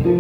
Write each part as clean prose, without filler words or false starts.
Hindi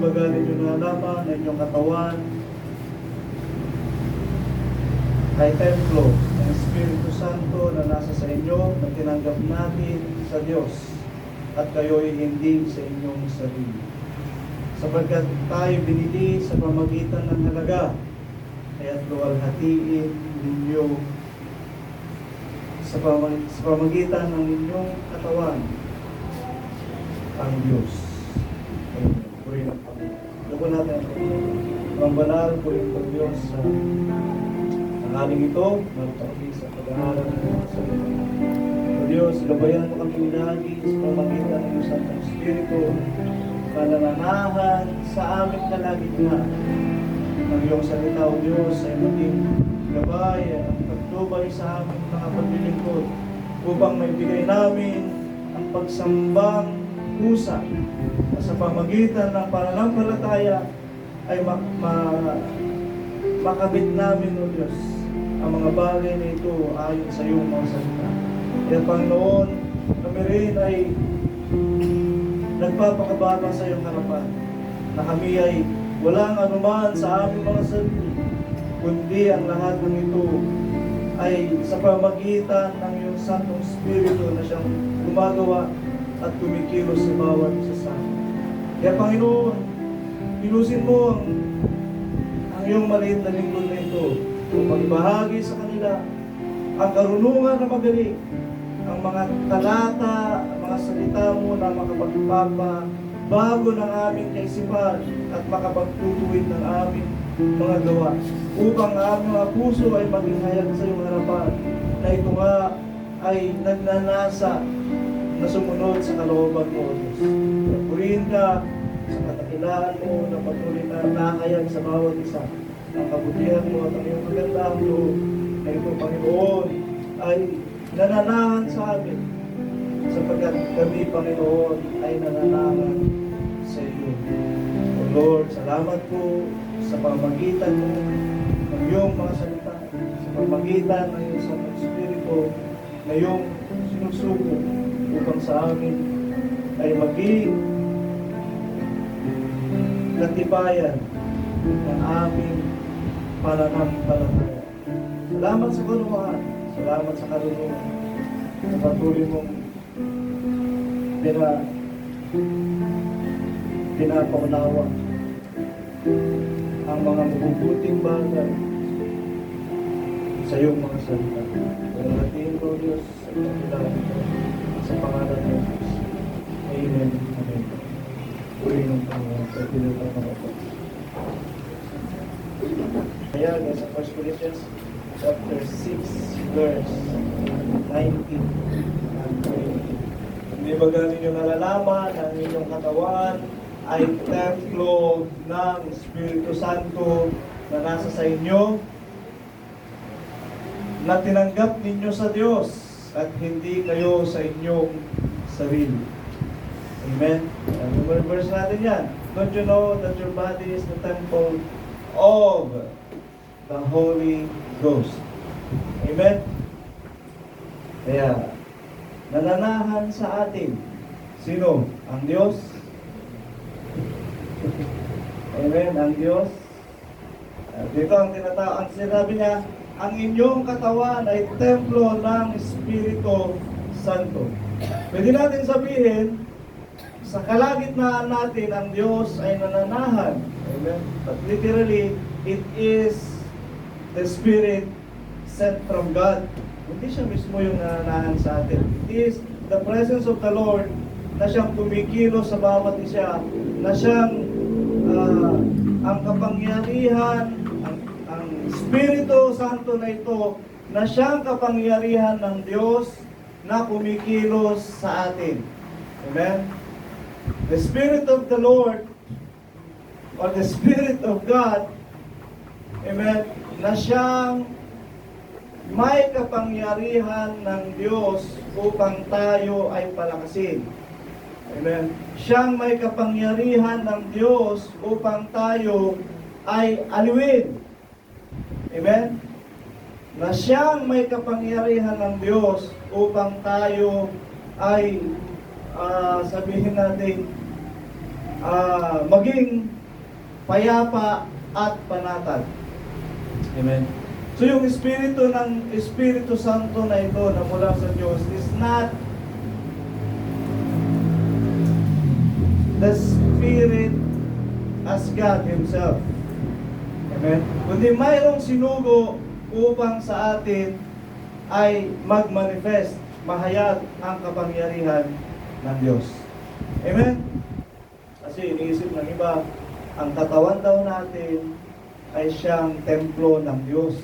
ba galing yung nalaman na inyong katawan ay templo ng Espiritu Santo na nasa sa inyo, na tinanggap natin sa Diyos, at kayo'y hindi sa inyong sarili. Sapagkat tayo binili sa pamagitan ng halaga, kaya't luwalhatiin ninyo sa pamagitan ng inyong katawan ang Diyos. Purihin ang Panginoon. Lupo natin ang banal, purihin ang Diyos sa aling ito, magpapit sa pag-aaral ng mga salita. O Diyos, gabayan mo kami lagi sa pamagitan ng iyong Santong Espiritu, panananahan sa aming kalagitnaan. Ang iyong salita, O Diyos, ay maging gabay at pagtubay sa aming mga paglilingkod upang maibigay namin ang pagsambang pusa na sa pamagitan ng pananampalataya ay makabit namin, O Diyos, ang mga bagay na ito ayon sa iyong mga salita. Kaya Panginoon, kami rin ay nagpapakabata sa iyong harapan na kami ay walang anuman sa aming mga sarili, kundi ang lahat ng ito ay sa pamagitan ng iyong Santong Espiritu na siyang gumagawa at kumikilos sa bawat isa sa amin. Kaya Panginoon, pinusin mo ang iyong maliit na lingkod na ito upang ibahagi sa kanila ang karunungan na magaling, ang mga talata, ang mga salita mo na makapagpapabago ng aming kaisipan at makapagtutuwid ng aming mga gawa, upang ang aming mga puso ay maging hayag sa iyong harapan, na ito nga ay nagnanasa na sumunod sa kalooban mo, O Diyos. Purihin ka sa katakilaan mo na patuloy na nakayag sa bawat isa. Ang kabutihan mo at ang iyong magandang loob na ito, Panginoon, ay nananahan sa amin, sapagkat kami, Panginoon, ay nananahan sa iyo. O Lord, salamat po sa pamagitan mo ng iyong mga salita, sa pamagitan ng iyong Santong Espiritu na iyong sinusuko upang sa amin ay maging katibayan ng aming pananampalataya. Salamat sa kalumaan, salamat sa karunungan, sa patuloy mong pinapaunawa ang mga mabubuting bagay sa iyong mga salita. Pagdating ko, Diyos, sa kailangan ko, sa pangalan ng Diyos. Amen. Amen. Purihin ang Panginoon sa pinapaunawa. Ayan, sa 1 Corinthians chapter 6, verse 19 and 20. Hindi ba galing nyo nalalaman ang inyong katawan ay templo ng Espiritu Santo na nasa sa inyo, na tinanggap ninyo sa Diyos at hindi kayo sa inyong sarili. Amen? Ang verse natin yan. Don't you know that your body is the temple of the Holy Ghost? Amen? Kaya, nananahan sa atin. Sino? Ang Diyos? Amen? Ang Diyos? Dito ang sinabi niya, ang inyong katawan ay templo ng Espiritu Santo. Pwede natin sabihin, sa kalagitnaan natin, ang Diyos ay nananahan. Amen? But literally, it is the Spirit sent from God. Hindi siya mismo yung nananahan sa atin. It is the presence of the Lord na siyang kumikilos sa bawat isa, na siyang ang kapangyarihan, ang Espiritu Santo na ito, na siyang kapangyarihan ng Diyos na kumikilos sa atin. Amen? The Spirit of the Lord or the Spirit of God, amen, na siyang may kapangyarihan ng Diyos upang tayo ay palakasin. Amen. Siyang may kapangyarihan ng Diyos upang tayo ay aliwin. Amen. Na siyang may kapangyarihan ng Diyos upang tayo ay sabihin natin maging payapa at panatag. Amen. So yung Espiritu Santo na ito na mula sa Diyos is not the Spirit as God Himself. Amen. Kundi mayroong sinugo upang sa atin ay mag-manifest, mahayag ang kapangyarihan ng Diyos. Amen. Kasi iniisip ng iba, ang katawan daw natin ay siyang templo ng Diyos.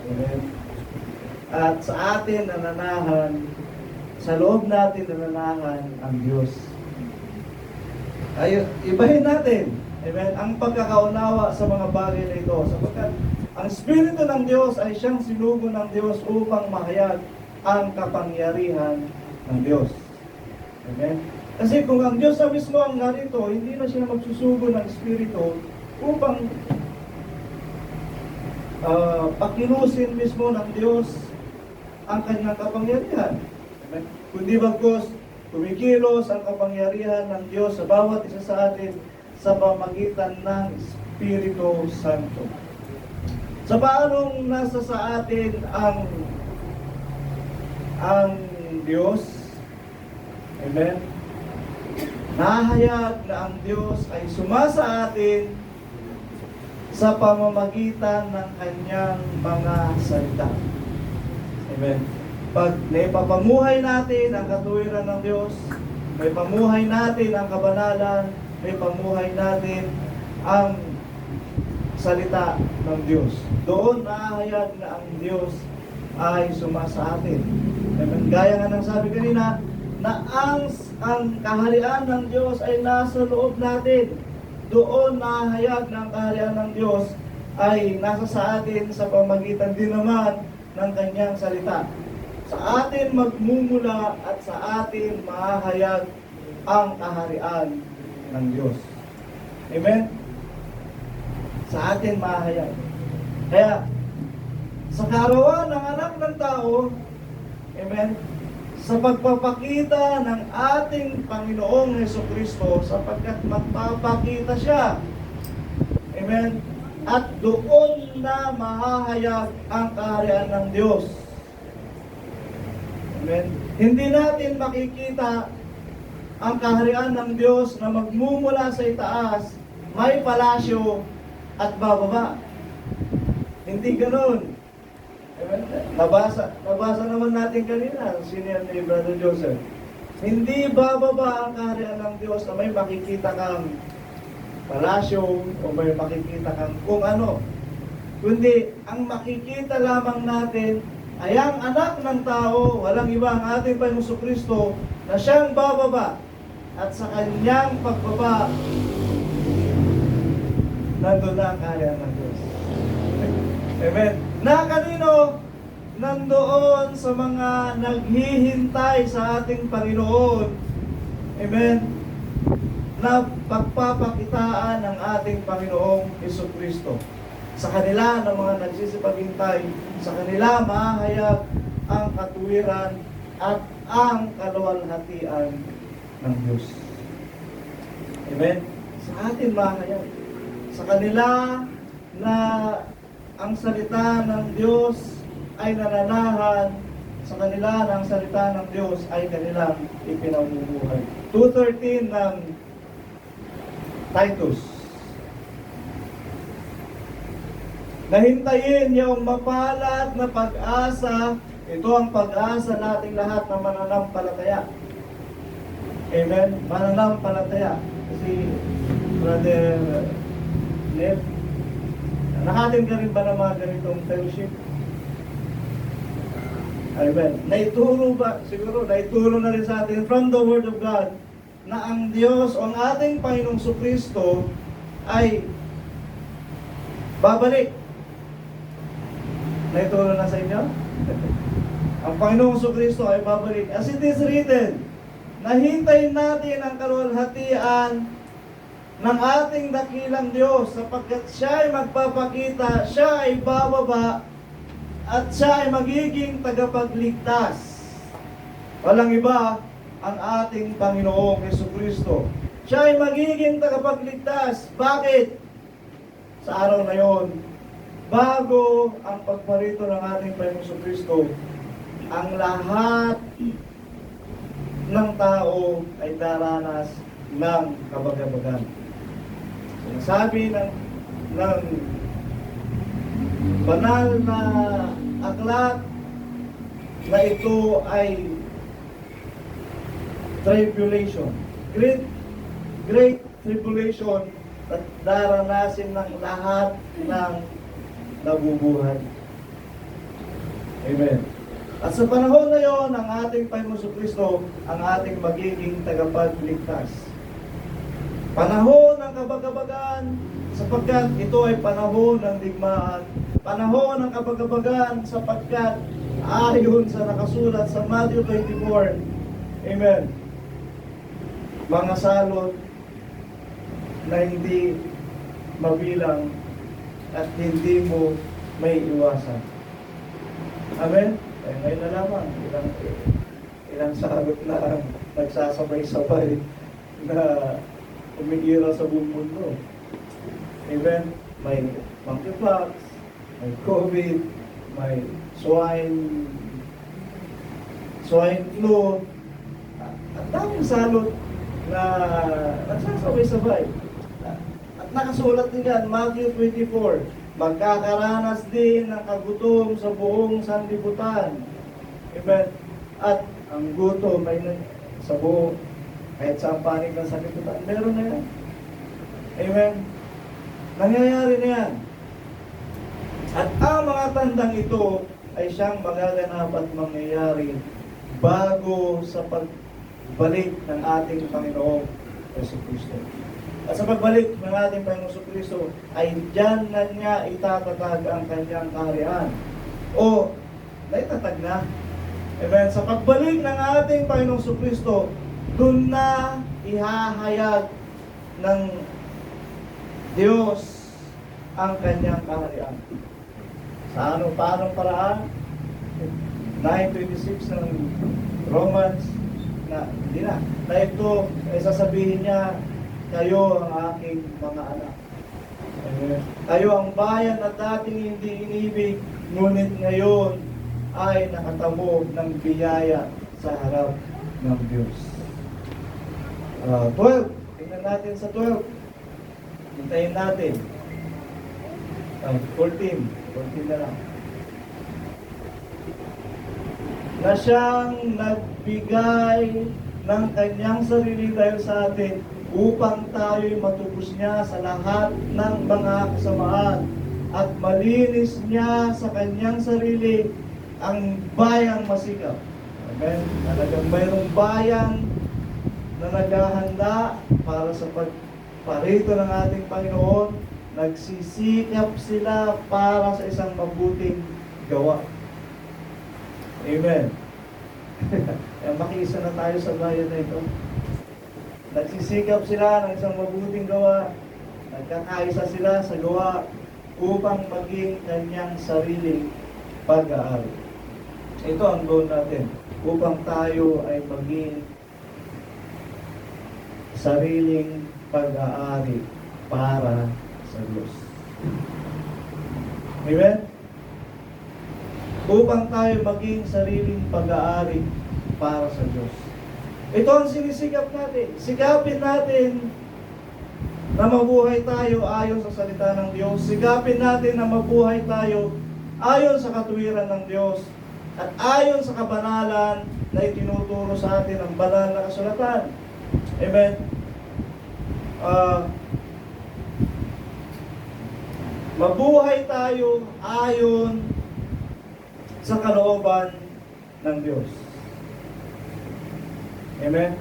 Amen. At sa atin nananahan, sa loob natin nananahan ang Diyos. Ay, ibahin natin, amen, ang pagkakaunawa sa mga bagay na ito. Sapagkat ang Espiritu ng Diyos ay siyang sinugo ng Diyos upang mahayag ang kapangyarihan ng Diyos. Amen. Kasi kung ang Diyos na mismo ang narito, hindi na siya magsusugo ng Espiritu upang pakilusin mismo ng Diyos ang kanyang kapangyarihan. Amen. Kundi bagkus, kumikilos ang kapangyarihan ng Diyos sa bawat isa sa atin sa pamagitan ng Espiritu Santo. Sa paanong nasa sa atin ang Diyos? Amen. Nahayag na ang Diyos ay sumasa atin sa pamamagitan ng kanyang mga salita. Amen. Pag naipapamuhay natin ang katuwiran ng Diyos, may pamuhay natin ang kabanalan, may pamuhay natin ang salita ng Diyos. Doon nahayag na ang Diyos ay sumasa atin. Amen. Gaya nga ng sabi kanina, na ang kaharian ng Diyos ay nasa loob natin. Doon nahayag ng kaharian ng Diyos ay nasa sa atin sa pamagitan din naman ng kanyang salita. Sa atin magmumula at sa atin mahayag ang kaharian ng Diyos. Amen? Sa atin mahayag. Kaya, sa kaarawan ng anak ng tao, amen, sa pagpapakita ng ating Panginoong Hesukristo, sapagkat magpapakita siya. Amen? At doon na mahahayag ang kaharian ng Diyos. Amen? Hindi natin makikita ang kaharian ng Diyos na magmumula sa itaas, may palasyo at bababa. Hindi ganoon. Nabasa naman natin kanina, senior ni Brother Joseph. Hindi bababa ang kaharian ng Diyos na may makikita kang palasyo o may makikita kang kung ano. Kundi, ang makikita lamang natin ay ang anak ng tao, walang iba ang ating Panginoong Jesucristo, na siyang bababa at sa kanyang pagbaba, nandun na ang kaharian ng Diyos. Amen. Na kanino? Nandoon sa mga naghihintay sa ating Panginoon. Amen. Na pagpapakitaan ng ating Panginoong Jesucristo. Sa kanila ng mga nagsisipaghintay, sa kanila mahayag ang katuwiran at ang kaluwalhatian ng Diyos. Amen. Sa atin mahayag. Sa kanila na ang salita ng Diyos ay nananahan, sa kanila ng salita ng Diyos ay kanilang ipinamumuhay. 2:13 ng Titus. Nahintayin yung mapalad na pag-asa. Ito ang pag-asa nating lahat na mananampalataya. Amen? Mananampalataya. Kasi Brother Neb, nakatin ka rin ba ng mga ganitong fellowship? Amen. Naituro ba? Siguro, naituro na rin sa atin from the Word of God na ang Diyos o ang ating Panginoong Kristo ay babalik. Naituro na sa inyo? Ang Panginoong Kristo ay babalik. As it is written, nahintayin natin ang kaluwalhatian ng ating dakilang Diyos sapagkat siya ay magpapakita, siya ay bababa at siya ay magiging tagapagligtas. Walang iba ang ating Panginoong Kristo. Siya ay magiging tagapagligtas. Bakit? Sa araw na yon, bago ang pagparito ng ating Panginoong Kristo, ang lahat ng tao ay daranas ng kabagabagan. Sinasabi ng banal na aklat na ito ay tribulation. Great tribulation at daranasin ng lahat ng nabubuhay. Amen. At sa panahon na yon, ang ating Panginoon Kristo ang ating magiging tagapagligtas. Panahon ng kabagabagan, sapagkat ito ay panahon ng digmaan. Panahon ng kabagabagan, sapagkat ayon sa nakasulat sa Matthew 24, amen, mga salot na hindi mabilang at hindi mo may iwasan. Amen? Kaya ngayon na lamang, ilang salot na nagsasabay-sabay na umigira sa buong mundo. Amen? May monkeypox, may COVID, may swine flu, at daming salot na nagsasabay-sabay. At nakasulat din yan, Matthew 24, magkakaranas din ng kagutom sa buong sanlibutan. Amen? At ang gutom ay sa buong, kahit sa panig ng sanlibutan, meron na yan. Amen? Nangyayari na yan. At ang mga tandang ito ay siyang magaganap at mangyayari bago sa pagbalik ng ating Panginoong Jesucristo. At sa pagbalik ng ating Panginoong Kristo, ay diyan na niya itatatag ang kanyang kaharian. O, naitatag na. Amen. Sa pagbalik ng ating Panginoong Kristo, doon na ihahayag ng Diyos ang kanyang kaharian. Sa paanong paraan? 9:26 ng Romans, na ito ay sasabihin niya, kayo ang aking mga anak. Amen. Kayo ang bayan na dating hindi inibig, ngunit ngayon ay nakatamo ng biyaya sa harap ng Diyos. 12. Tingnan natin sa 12. Hintayin natin. 14 na lang. Na siyang nagbigay ng kanyang sarili dahil sa atin upang tayo'y matubos niya sa lahat ng mga kasamaan at malinis niya sa kanyang sarili ang bayang masikap. Amen? Talagang mayroong bayan na naghahanda para sa pagparito ng ating Panginoon. Nagsisikap sila para sa isang mabuting gawa. Amen. Makiisa na tayo sa bayan na ito. Nagsisikap sila ng isang mabuting gawa. Nagkakaisa sila sa gawa upang maging kanyang sariling pag-aari. Ito ang goal natin. Upang tayo ay maging sariling pag-aari para sa Diyos. Amen? Upang tayo maging sariling pag-aari para sa Diyos. Ito ang sinisikap natin. Sikapin natin na mabuhay tayo ayon sa salita ng Diyos. Sikapin natin na mabuhay tayo ayon sa katuwiran ng Diyos at ayon sa kabanalan na itinuturo sa atin ng banal na kasulatan. Amen? Mabuhay tayo ayon sa kalooban ng Diyos. Amen?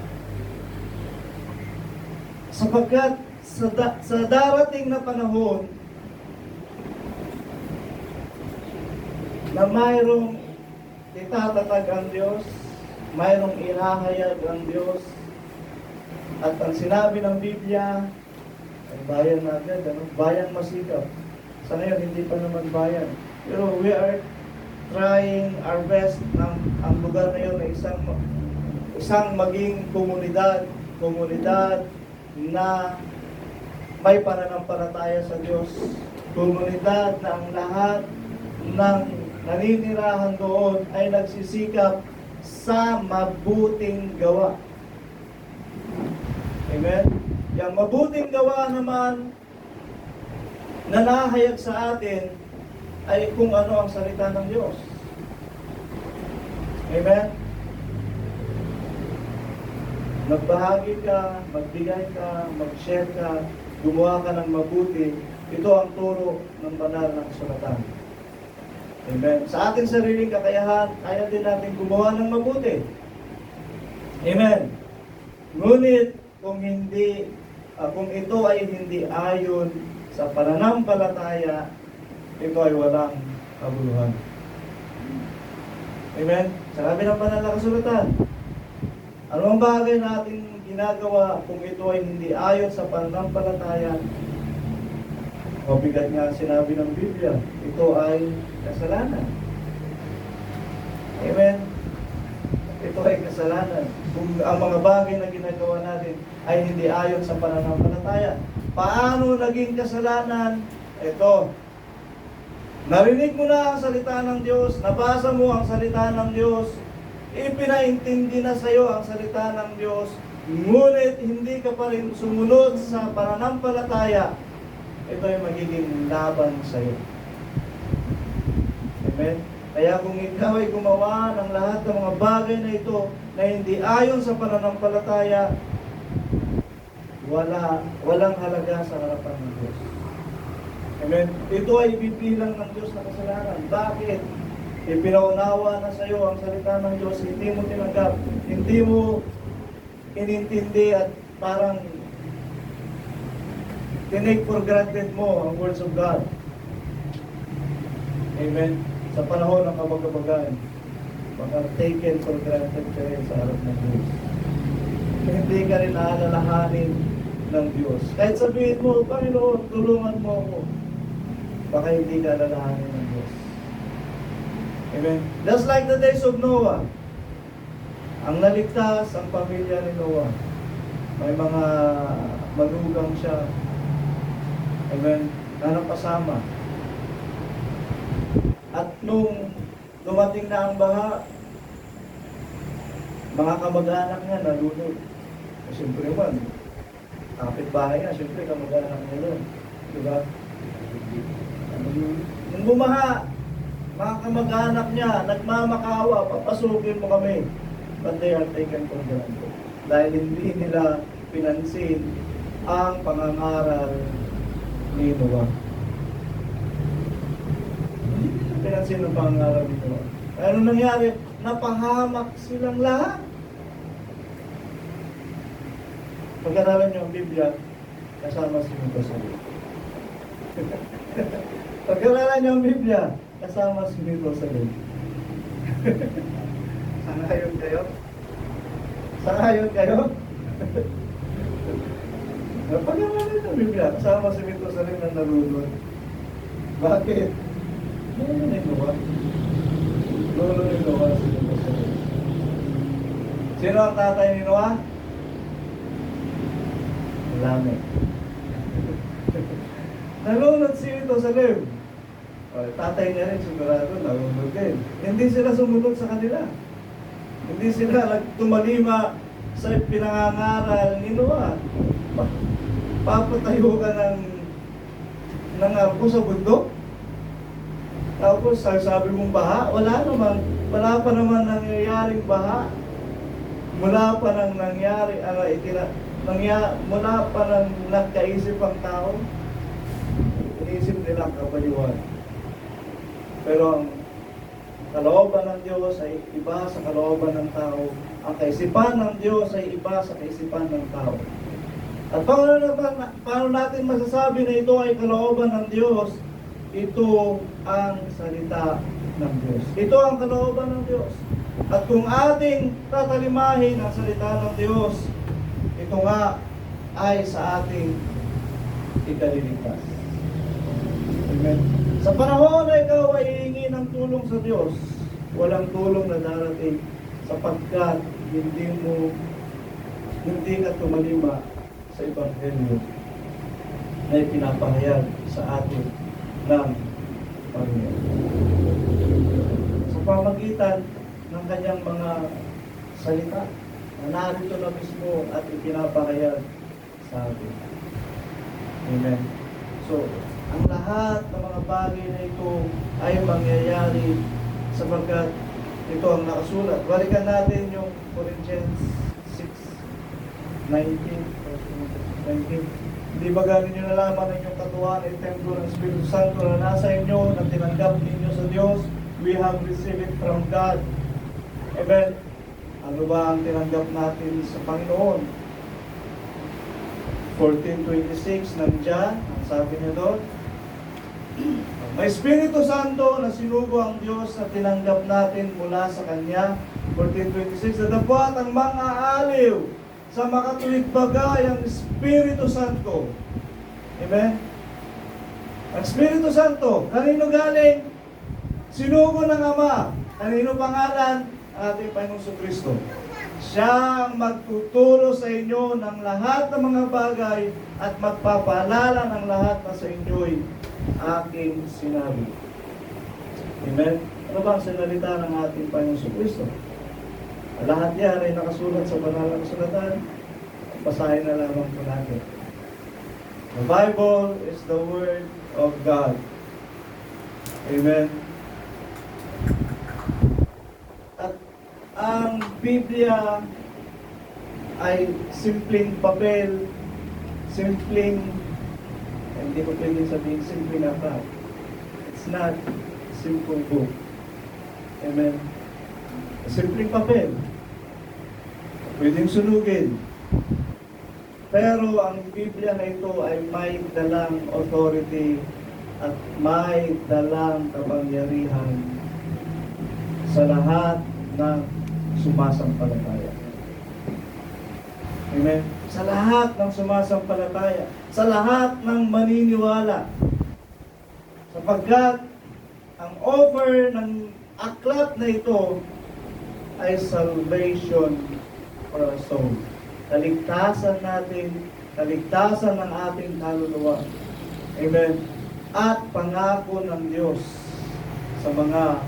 Sapagkat sa darating na panahon na mayroong itatatag ang Diyos, mayroong ihahayag ang Diyos, at ang sinabi ng Biblia, ay bayan na agad, ano? Bayan masikap. Sa ngayon, hindi pa naman bayan. Pero we are trying our best ng ang lugar na yun ay isang maging komunidad na may pananampalataya sa Diyos. Komunidad na ang lahat ng naninirahan doon ay nagsisikap sa mabuting gawa. Amen? Yung mabuting gawa naman na nahayag sa atin ay kung ano ang salita ng Diyos. Amen? Magbahagi ka, magbigay ka, mag-share ka, gumawa ka ng mabuti. Ito ang turo ng banal na kasulatan. Amen? Sa ating sariling kakayahan, kaya din natin gumawa ng mabuti. Amen? Ngunit, kung ito ay hindi ayon sa pananampalataya, ito ay walang kabuluhan. Amen? Sabi ng banal na kasulatan, ano ang bagay na ating ginagawa kung ito ay hindi ayon sa pananampalataya? O bigat nga sinabi ng Biblia, ito ay kasalanan. Amen? Ito ay kasalanan. Kung ang mga bagay na ginagawa natin ay hindi ayon sa pananampalataya. Paano naging kasalanan? Ito. Narinig mo na ang salita ng Diyos, nabasa mo ang salita ng Diyos, ipinaintindi na sa iyo ang salita ng Diyos, ngunit hindi ka pa rin sumunod sa pananampalataya, ito ay magiging laban sa iyo. Amen? Kaya kung ikaw ay gumawa ng lahat ng mga bagay na ito na hindi ayon sa pananampalataya, walang halaga sa harapan ng Diyos. Amen? Ito ay ibibilang ng Diyos na kasalanan. Bakit? Ipinaunawa na sa iyo ang salita ng Diyos, hindi mo tinanggap, hindi mo inintindi at parang tinake for granted mo ang words of God. Amen? Sa panahon ng kabagabagan, baka taken for granted ka rin sa harap ng Diyos. Hindi ka rin aalalahanin ng Diyos. Kahit sabihin mo, Panginoon, tulungan mo ako, baka hindi ka aalalahanin ng Diyos. Amen? Just like the days of Noah, ang naligtas ang pamilya ni Noah. May mga manugang siya. Amen? Na napasama. At nung dumating na ang baha, mga kamag-anak niya nalunod. Siyempre naman, kapitbahay niya, siyempre kamag-anak niya yun. Diba? Nung bumaha, mga kamag-anak niya, nagmamakawa, papasukin mo kami. But they are taken for granted. Dahil hindi nila pinansin ang pangangaral ni Noah. Hindi nila pinansin ang pangangaral ni Noah. Ano nangyari? Napahamak silang lahat. Pag-aralan niyo ang Biblia, kasama si Methuselah. Pag-aralan niyo ang Biblia, kasama si Methuselah. Sangayon kayo? Sangayon kayo? Pag-aralan niyo ang Biblia, kasama si Methuselah na narunod. Bakit? Lolo ni Noah. Lolo ni Noah si Methuselah. Sino ang tatay ni Noah? Lamech. Nalunod si Methuselah. Tatay niya rin sigurado, nalunod din. Hindi sila sumunod sa kanila. Hindi sila tumalima sa pinangangaral ni Noah. Papatayo ka ng arko sa bundok. Tapos sabi mong baha, wala pa naman nangyayaring baha. Mula pa nang nangyari, mula pa nang nagkaisip ang tao, inisip nila ang kapaliwan. Pero ang kalooban ng Diyos ay iba sa kalooban ng tao. Ang kaisipan ng Diyos ay iba sa kaisipan ng tao. At paano natin masasabi na ito ay kalooban ng Diyos? Ito ang salita ng Diyos. Ito ang kalooban ng Diyos. At kung ating tatalimahin ang salita ng Diyos, ito nga ay sa ating ikaliligtas. Amen. Sa panahon na ikaw ay hihingi ng tulong sa Diyos, walang tulong na darating sapagkat hindi ka tumalima sa Ebanghelyo na ipinapahayag sa atin ng Panginoon. Sa pamagitan ng kanyang mga salita na narito na mismo at ipinapahayag sa atin. Amen. So, ang lahat ng mga bagay na ito ay mangyayari sapagkat ito ang nakasulat. Balikan natin yung Corinthians 6:19. Hindi ba galing nyo nalaman ang inyong katuwaan ay templo ng Espiritu Santo na nasa inyo, na tinanggap ninyo sa Diyos? We have received it from God. Amen. Ano ba ang tinanggap natin sa Panginoon? 14:26 nandiyan, ang sabi niya doon, may Espiritu Santo na sinugo ang Diyos na tinanggap natin mula sa Kanya. 14:26, datapwat ang mga aliw sa makatuwid bagay ang Espiritu Santo. Amen? Ang Espiritu Santo, kanino galing? Sinugo ng Ama. Kanino pangalan? Ating Panginoong Kristo. Siya ang magtuturo sa inyo ng lahat ng mga bagay at magpapaalala ng lahat na sa inyo'y aking sinabi. Amen? Ano ba ang sinalita ng ating Panginoong Kristo? Lahat yan ay nakasulat sa banal na kasulatan. Basahin na lamang po natin. The Bible is the Word of God. Amen? At ang Biblia ay simpleng papel, hindi ko pwedeng sabihin simpleng aklat. It's not a simple book. Amen? Simpleng papel. Pwedeng sunugin. Pero ang Biblia na ito ay may dalang authority at may dalang kapangyarihan sa lahat ng sumasampalataya. Amen? Sa lahat ng sumasampalataya, sa lahat ng maniniwala. Sapagkat ang offer ng aklat na ito ay salvation for our soul. Kaligtasan natin, kaligtasan ng ating kaluluwa. Amen? At pangako ng Diyos sa mga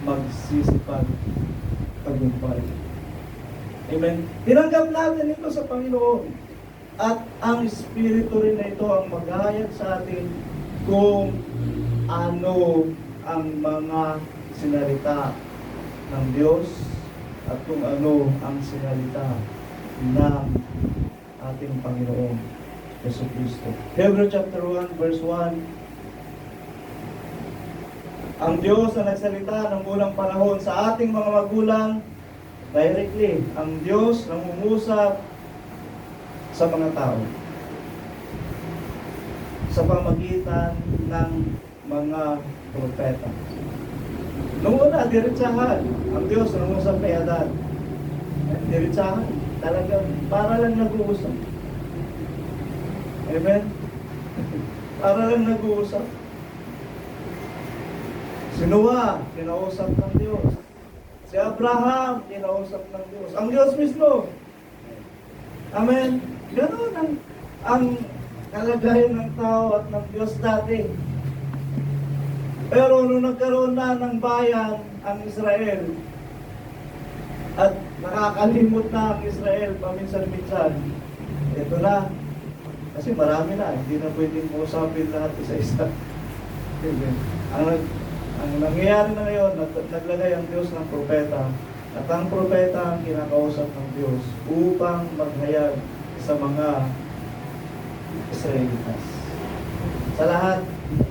magsisipag tagumpay. Amen? Tinanggap natin ito sa Panginoon. At ang Espiritu rin na ito ang maghahayag sa atin kung ano ang mga sinalita ng Diyos at kung ano ang sinalita ng ating Panginoong Jesucristo. Hebrews chapter 1 verse 1. Ang Diyos na nagsalita ng unang panahon sa ating mga magulang directly. Ang Diyos na umusap sa mga tao sa pamagitan ng mga propeta. Noong una, diretsahan. Ang Diyos na umusap kay Adan. Diretsahan. Talagang para lang nag-uusap. Amen? Para lang nag-uusap. Si Noah, kinausap ng Diyos. Si Abraham, kinausap ng Diyos. Ang Diyos mismo. Amen? Ganoon ang kalagayan ng tao at ng Diyos dati. Pero nung nagkaroon na ng bayan ang Israel, at nakakalimot na ang Israel paminsan-minsan, ito na. Kasi marami na, hindi na pwedeng usapin lahat isa-isa. Ang nangyayari na ngayon, naglagay ang Diyos ng propeta, at ang propeta ang kinakausap ng Diyos upang maghayag sa mga Israelitas. Sa lahat,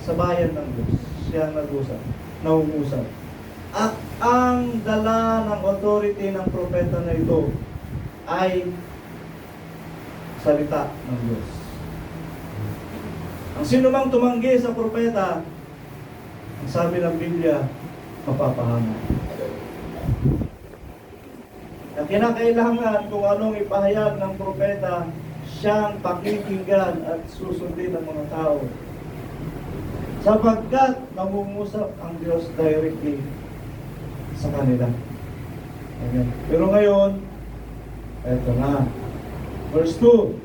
sa bayan ng Diyos, siya ang nangungusap. At ang dala ng authority ng propeta na ito ay salita ng Diyos. Ang sino mang tumanggi sa propeta, ang sabi ng Biblia, mapapahamak. Ang kinakailangan kung anong ipahayag ng propeta, siyang pakikinggan at susundin ng mga tao. Sapagkat namungusap ang Diyos directly sa kanila. Amen. Pero ngayon, eto na. Verse 2.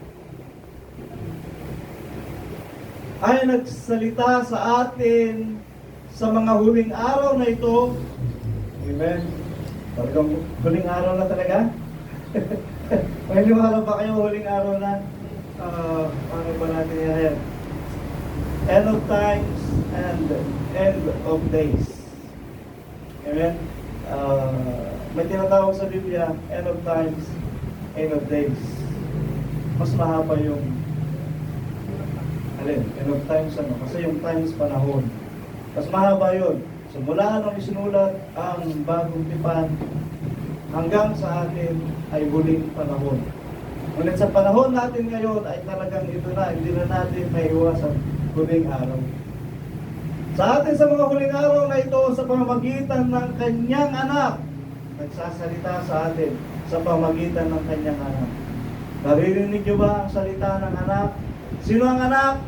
Ay nagsalita sa atin sa mga huling araw na ito. Amen. Talagang huling araw na talaga? May liwanag ba kayo huling araw na? Paano ba natin yan? End of times and end of days. Amen? May tinatawag sa Biblia, end of times, end of days. Mas mahaba yung end of times ano? Kasi yung times panahon. Mas mahaba yun. So mula nung isinulat ang bagong tipan hanggang sa atin ay huling panahon. Ngunit sa panahon natin ngayon ay talagang ito na, hindi na natin maiiwasan huling araw. Sa atin sa mga huling araw na ito, sa pamamagitan ng kanyang anak, nagsasalita sa atin sa pamamagitan ng kanyang anak. Naririnig niyo ba ang salita ng anak? Sino ang anak?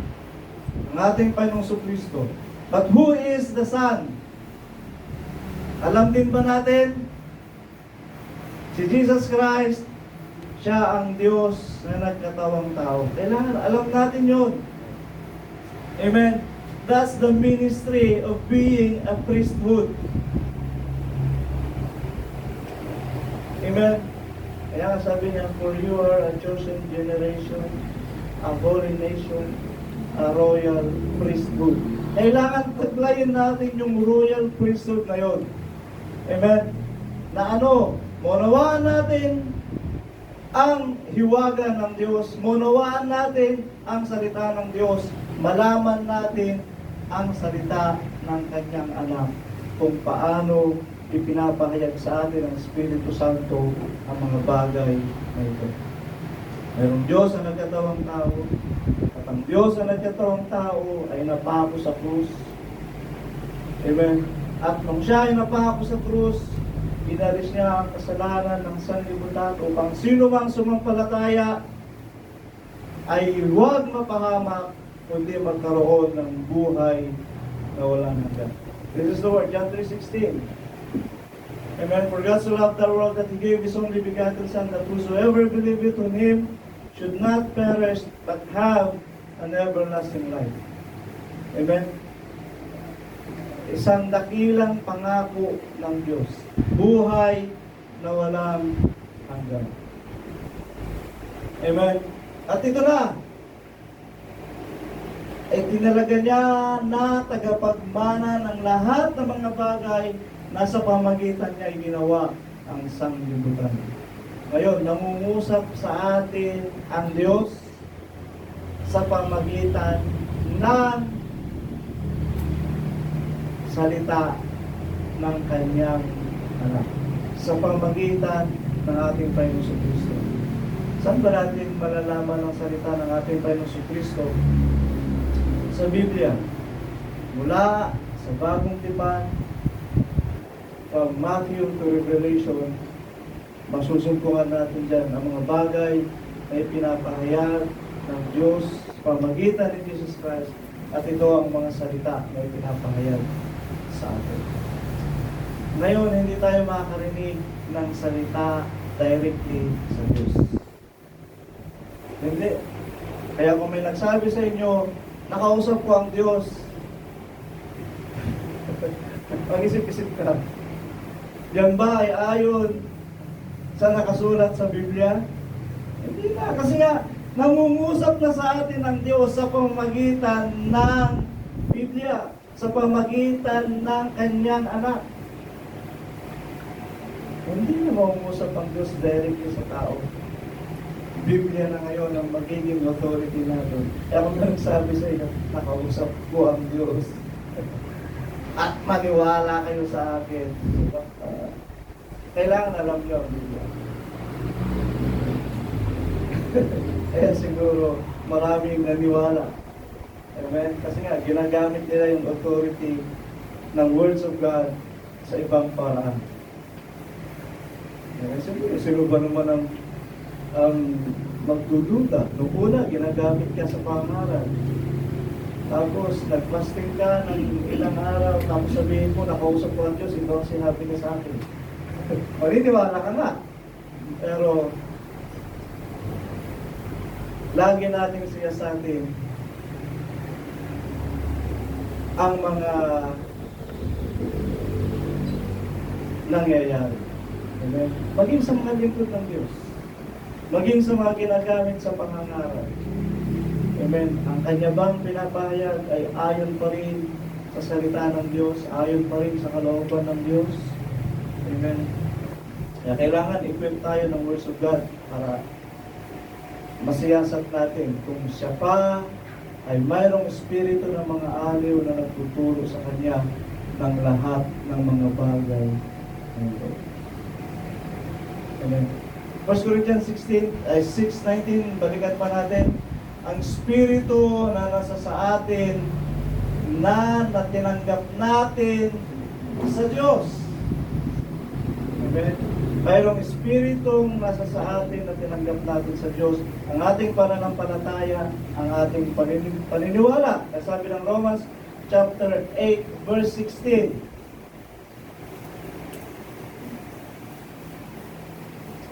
Ang ating Panginoong Kristo. But who is the Son? Alam din ba natin? Si Jesus Christ, siya ang Diyos na nagkatawang tao. Kailangan, alam natin yun. Amen. That's the ministry of being a priesthood. Amen. Kaya nga sabi niya, for you are a chosen generation, a holy nation, a royal priesthood. Kailangan taglayin natin yung royal priesthood na yun. Amen. Na ano, maunawaan natin ang hiwaga ng Diyos, maunawaan natin ang salita ng Diyos, malaman natin ang salita ng kanyang anak, kung paano ipinapahayag sa atin ng Espiritu Santo ang mga bagay na ito. Mayroong Diyos na nagkatawang tao, at ang Diyos na nagkatawang tao ay napako sa krus. Amen. At nung siya ay napako sa krus, inalis niya ang kasalanan ng sanlibutan upang sino mang sumampalataya ay huwag mapahamak, kundi magkaroon ng buhay na walang hanggan. This is the word, John 3:16. Amen. For God so loved the world that He gave His only begotten Son, that whosoever believeth on Him should not perish, but have an everlasting life. Amen. Isang dakilang pangako ng Diyos. Buhay na walang hanggan. Amen. At ito na, ay tinalaga niya na tagapagmana ng lahat ng mga bagay na sa pamagitan niya ay ginawa ang sanglibutan. Ngayon, nangungusap sa atin ang Diyos sa pamagitan ng salita ng kanyang anak. Sa pamagitan ng ating Panginoon Kristo. Saan ba natin malalaman ang salita ng ating Panginoon Kristo? Sa Biblia. Mula sa Bagong Tipan, from Matthew to Revelation, masusumpungan natin dyan ang mga bagay na ipinapahayag ng Diyos sa pamagitan ni Jesus Christ, at ito ang mga salita na ipinapahayag sa atin. Ngayon, hindi tayo makakarinig ng salita directly sa Diyos. Hindi. Kaya kung may nagsabi sa inyo, nakausap ko ang Diyos, mag-isip-isip ka. Yan ba ay ayon sa nakasulat sa Biblia? Hindi na, kasi nga, nangungusap na sa atin ang Diyos sa pamamagitan ng Biblia, sa pamamagitan ng kanyang anak. Hindi na mangungusap ang Diyos directly sa tao. Biblia na ngayon ang magiging authority natin. Kaya kung nagsabi sa inyo, nakausap ko ang Diyos. At maniwala kayo sa akin. Kailangan alam niyo ang Biblia. Eh siguro maraming naniwala. Amen? Kasi nga, ginagamit nila yung authority ng words of God sa ibang paraan. Eh, sino ba naman ang magdududa? Noong una, ginagamit ka sa pangaral. Tapos, nag-fasting ka ng ilang araw, tapos sabihin mo, nakausap ko ang Diyos, ito ang sinabi niya sa akin. Maniniwala ka na. Pero, lagi natin siya sa atin ang mga nangyayari. Amen? Maging sa mga lingkod ng Diyos. Maging sa mga ginagamit sa pangangaral. Amen. Ang kanya bang pinapahayag ay ayon pa rin sa salita ng Diyos, ayon pa rin sa kalooban ng Diyos. Amen. Kaya kailangan equip tayo ng words of God para masiyasat natin kung siya pa ay mayroong espiritu ng mga aliw na nagtuturo sa kanya ng lahat ng mga bagay nito. Amen. 1 Corinthians 6:19, balikan pa natin. Ang Espiritu na nasa sa atin na tinanggap natin sa Diyos. Amen. Mayroong Espiritong nasa sa atin na tinanggap natin sa Diyos. Ang ating pananampalataya, ang ating paniniwala. Sabi ng Romans chapter 8 verse 16.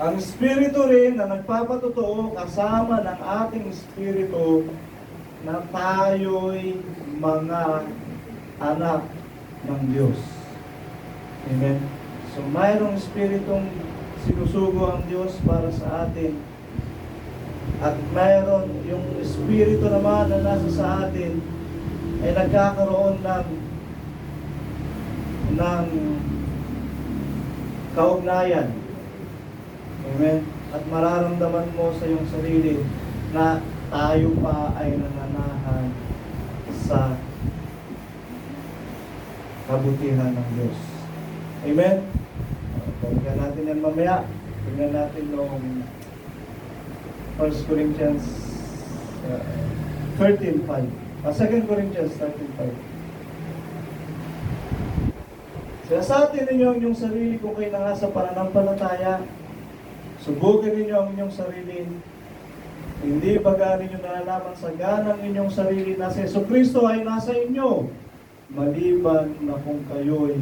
Ang Espiritu rin na nagpapatotoo kasama ng ating Espiritu na tayo'y mga anak ng Diyos. Amen. So mayroong Espiritong sinusugo ang Diyos para sa atin. At mayroon yung Espiritu naman na nasa sa atin ay nagkakaroon ng kaugnayan. Amen. At mararamdaman mo sa iyong sarili na tayo pa ay nananahan sa kabutihan ng Diyos. Amen. Balikan natin yan mamaya. Tingnan natin noong 1 Corinthians 13:5. 2 Corinthians 13:5. Sinasatin ninyo ang inyong sarili kung kayo na nga sa pananampalataya. Subukin ninyo ang inyong sarili. Hindi baga ninyo nalalaman sa ganang inyong sarili na si Jesucristo ay nasa inyo, maliban na kung kayo'y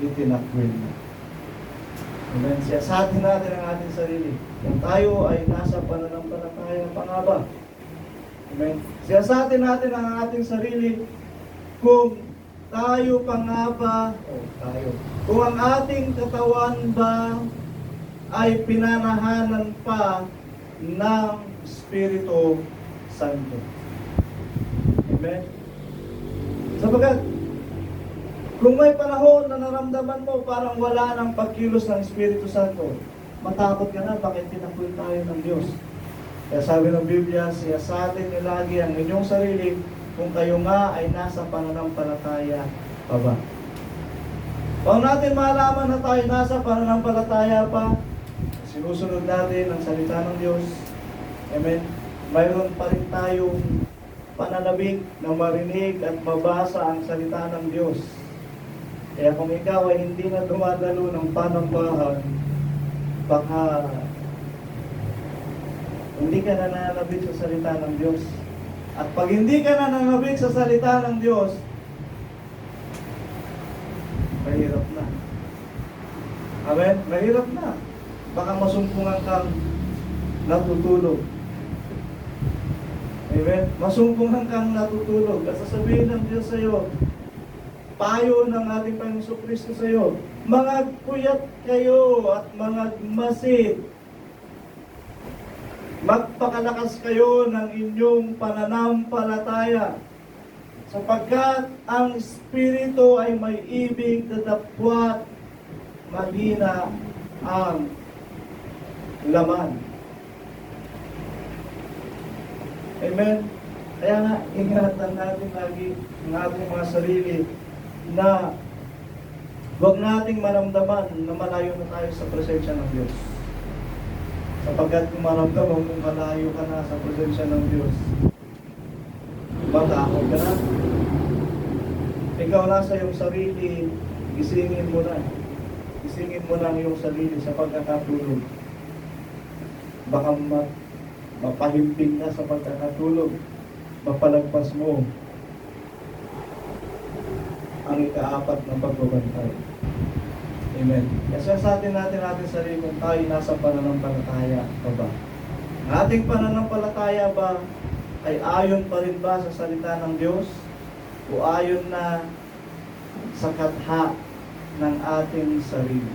itinakwil. Amen. Siyasatin natin ang ating sarili. Kung tayo ay nasa pananampalataya pa nga ba? Amen. Siyasatin natin ang ating sarili kung tayo pa nga ba, kung ang ating katawan ba ay pinanahanan pa ng Espiritu Santo. Amen? Sabagat, kung may panahon na naramdaman mo parang wala ng pagkilos ng Espiritu Santo, matakot ka na, bakit tinakwil tayo ng Diyos? Kaya sabi ng Biblia, siyasatin niyo lagi ang inyong sarili kung kayo nga ay nasa pananampalataya pa ba. Kung natin malaman na tayo nasa pananampalataya pa, sinusunod natin ang salita ng Diyos. Amen. Mayroon pa rin tayong pananabik na marinig at mabasa ang salita ng Diyos. Kaya kung ikaw ay hindi na dumadalo ng panambahan, baka hindi ka na nananabik sa salita ng Diyos. At pag hindi ka na nananabik sa salita ng Diyos, mahirap na. Amen? Mahirap na. Baka masumpungan kang natutulog. Amen? Masumpungan kang natutulog. At sasabihin ng Diyos sa iyo, payo ng ating Panginoong Jesucristo sa iyo, magpuyat kayo at magmasid. Magpakalakas kayo ng inyong pananampalataya. Sapagkat ang Espiritu ay may ibig na dapwat, mahina ang laman. Amen? Kaya nga, ingatan natin lagi ang ating mga sarili na huwag nating maramdaman na malayo na tayo sa presensya ng Diyos. Sapagkat kung maramdaman mong malayo ka na sa presensya ng Diyos, matakot ka na. Ikaw na sa iyong sarili, gisingin mo na. Gisingin mo na ang iyong sarili sa pagkakatulog. Baka mapahimping ka sa pagkakatulog. Mapalagpas mo ang ika-4 ng pagbabantay. Amen. Kasi sa atin sarili kung tayo nasa pananampalataya pa ba? Ang ating pananampalataya ba ay ayon pa rin ba sa salita ng Diyos? O ayon na sa katha ng ating sarili?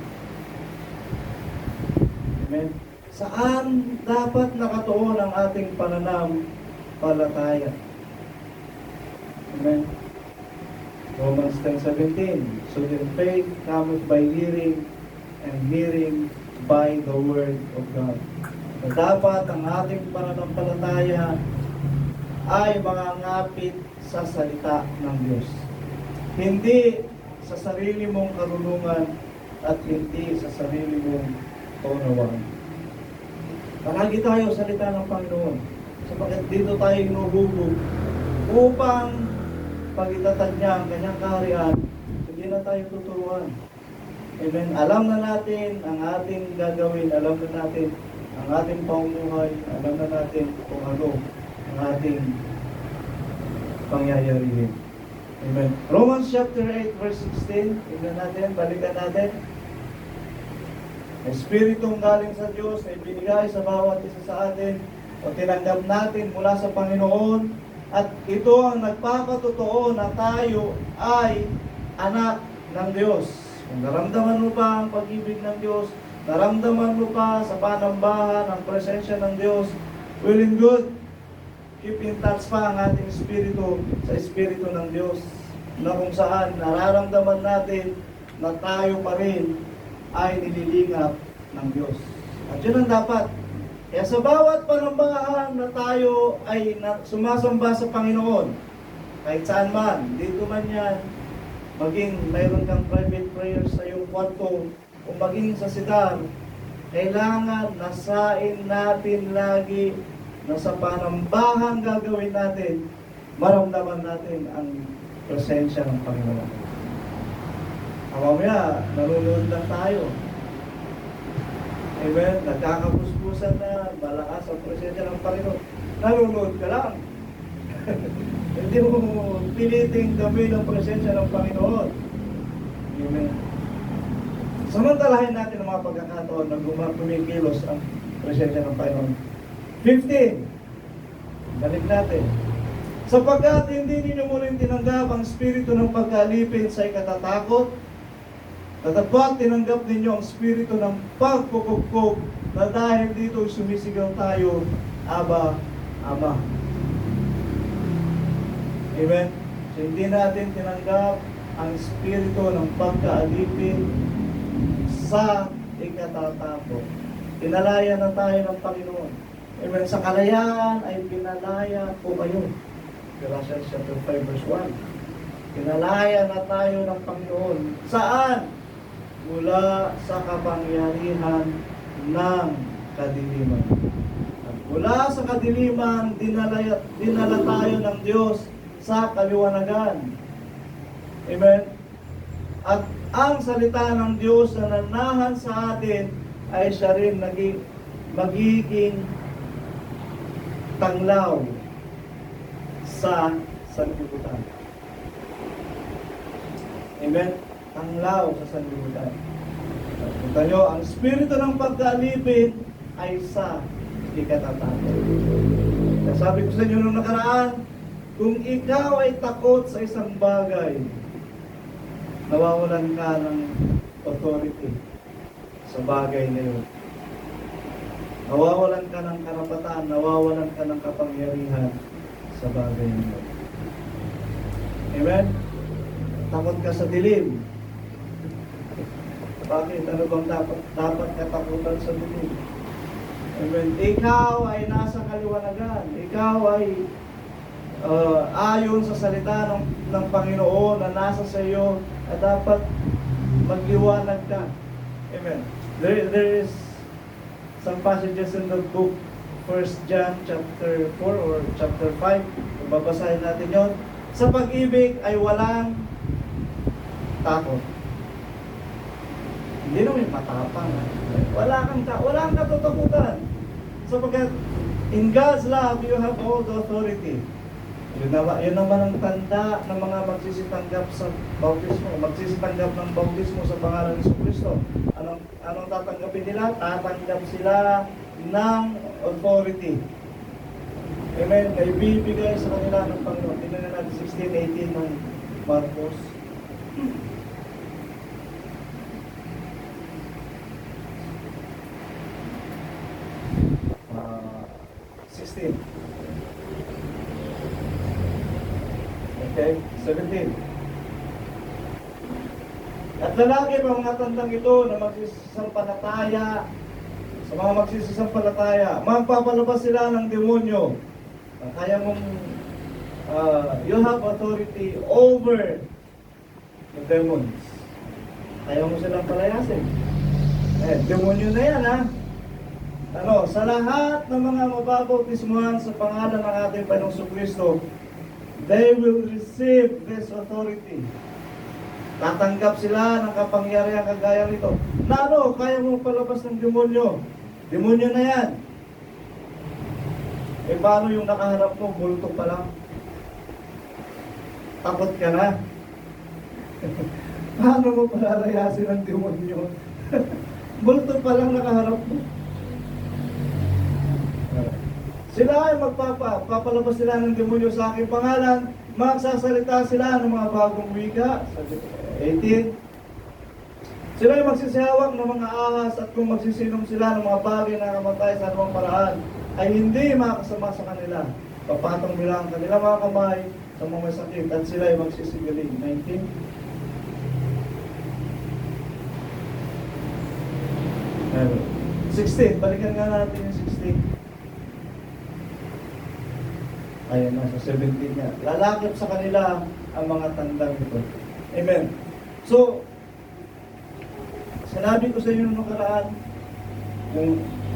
Amen. Saan dapat nakatuon ang ating pananampalataya? Amen. Romans 10:17. So then faith cometh by hearing, and hearing by the word of God. Na dapat ang ating pananampalataya ay mangangapit sa salita ng Diyos. Hindi sa sarili mong karunungan at hindi sa sarili mong kaunawaan. Palagi tayo sa salita ng Panginoon. Sapagkat dito tayo inuhubog upang pag itatag niya ang kanyang kaharian, hindi na tayo tuturuan. Amen. Alam na natin ang ating gagawin, alam na natin ang ating pamumuhay, alam na natin kung ano ang ating pangyayarihin. Amen. Romans chapter 8 verse 16, tingnan natin, balikan natin. Espiritong galing sa Diyos na ibinigay sa bawat isa sa atin o tinanggap natin mula sa Panginoon. At ito ang nagpapatotoo na tayo ay anak ng Diyos. Kung naramdaman mo pa ang pag-ibig ng Diyos, naramdaman mo pa sa panambahan ang presensya ng Diyos, well and good. Keep in touch pa ang ating espiritu sa espiritu ng Diyos, na kung saan nararamdaman natin na tayo pa rin ay nililingap ng Diyos. At yun ang dapat. Kaya sa bawat panambahan na tayo ay sumasamba sa Panginoon, kahit saan man, dito man yan, maging mayroon kang private prayer sa iyong kwarto, o maging sa sidang, kailangan nasain natin lagi na sa panambahan gagawin natin, maramdaman natin ang presensya ng Panginoon. Mamaya, nanonood lang tayo. Amen. Nagkakapuspusan na, malakas ang presensya ng Panginoon. Nanonood ka lang. Hindi mo piliting gawin ang presensya ng Panginoon. Amen. Samantalahin natin ang mga pagkakataon na kumikilos ang presensya ng Panginoon. 15. Balik natin. Sapagkat hindi ninyo muling tinanggap ang espiritu ng pagkalipin sa ikatatakot, tatapat tinanggap ninyo ang espiritu ng pagpupugpog na dahil dito sumisigaw tayo, Aba, Ama. Amen? So, hindi natin tinanggap ang espiritu ng pagkaalipin sa ikatatakot. Pinalaya na tayo ng Panginoon. Amen? Sa kalayaan ay pinalaya po kayo. Galatians chapter 5 verse 1. Pinalaya na tayo ng Panginoon. Saan? Mula sa kapangyarihan ng kadiliman. At mula sa kadiliman, dinala tayo ng Diyos sa kaliwanagan. Amen? At ang salita ng Diyos na nanahan sa atin ay siya rin magiging tanglaw sa sanlibutan. Amen? Tanglaw sa sanlibutan. Punta nyo, ang espiritu ng pagkaalipin ay sa ikatatakot. Kaya sabi ko sa inyo nung nakaraan, kung ikaw ay takot sa isang bagay, nawawalan ka ng authority sa bagay na yun. Nawawalan ka ng karapatan, nawawalan ka ng kapangyarihan sa bagay na yun. Amen? Takot ka sa dilim. Bakit? Ano bang dapat katakutan sa dilim? Amen. Ikaw ay nasa kaliwanagan. Ikaw ay ayon sa salita ng Panginoon na nasa sa iyo at dapat magliwanag ka. Amen. There is some passages in the book, 1 John chapter 4 or chapter 5. Babasahin natin yon. Sa pag-ibig ay walang takot. Hindi naman matapang. Wala kang katatakutan. Sapagkat in God's love, you have all the authority. Yun naman ang tanda ng mga magsisitanggap sa bautismo. Magsisitanggap ng bautismo sa pangalan ni Kristo. Anong tatanggapin nila? Tatanggap sila ng authority. Amen. May bibigay sa kanila ng Panginoon. Tingnan natin 16:18 ng Marcos. 16. Okay, 17. At lalaki pa mga tandang ito na magsisisampalataya, sa mga magsisisampalataya, magpapalabas sila ng demonyo. Kaya mong, you have authority over the demons. Kaya mo silang palayasin. Demonyo na yan, ha? Sa lahat ng mga mababautismuhan sa pangalan ng ating Panginoong Kristo, they will receive this authority. Tatanggap sila ng kapangyarihan kagaya nito. Kaya mo palabas ng demonyo. Demonyo na yan. Paano yung nakaharap mo, multo pa lang? Takot ka na. Paano mo palalayasin ang demonyo? Multo pa lang nakaharap mo. Sila ay papalabas sila ng demonyo sa aking pangalan, magsasalita sila ng mga bagong wika, 18. Sila ay magsisiyawak ng mga ahas at kung magsisinom sila ng mga bagay na kamatay sa anumang paraan, ay hindi makasama sa kanila. Papatong nila ang kanila mga kamay sa mga may sakit at sila ay magsisigaling. 19. Ayun. 16, balikan nga natin yung 16. Ayan na, sa 17 niya. Lalakip sa kanila ang mga tandang ito. Amen. So, sinabi ko sa inyo nung nakaraan,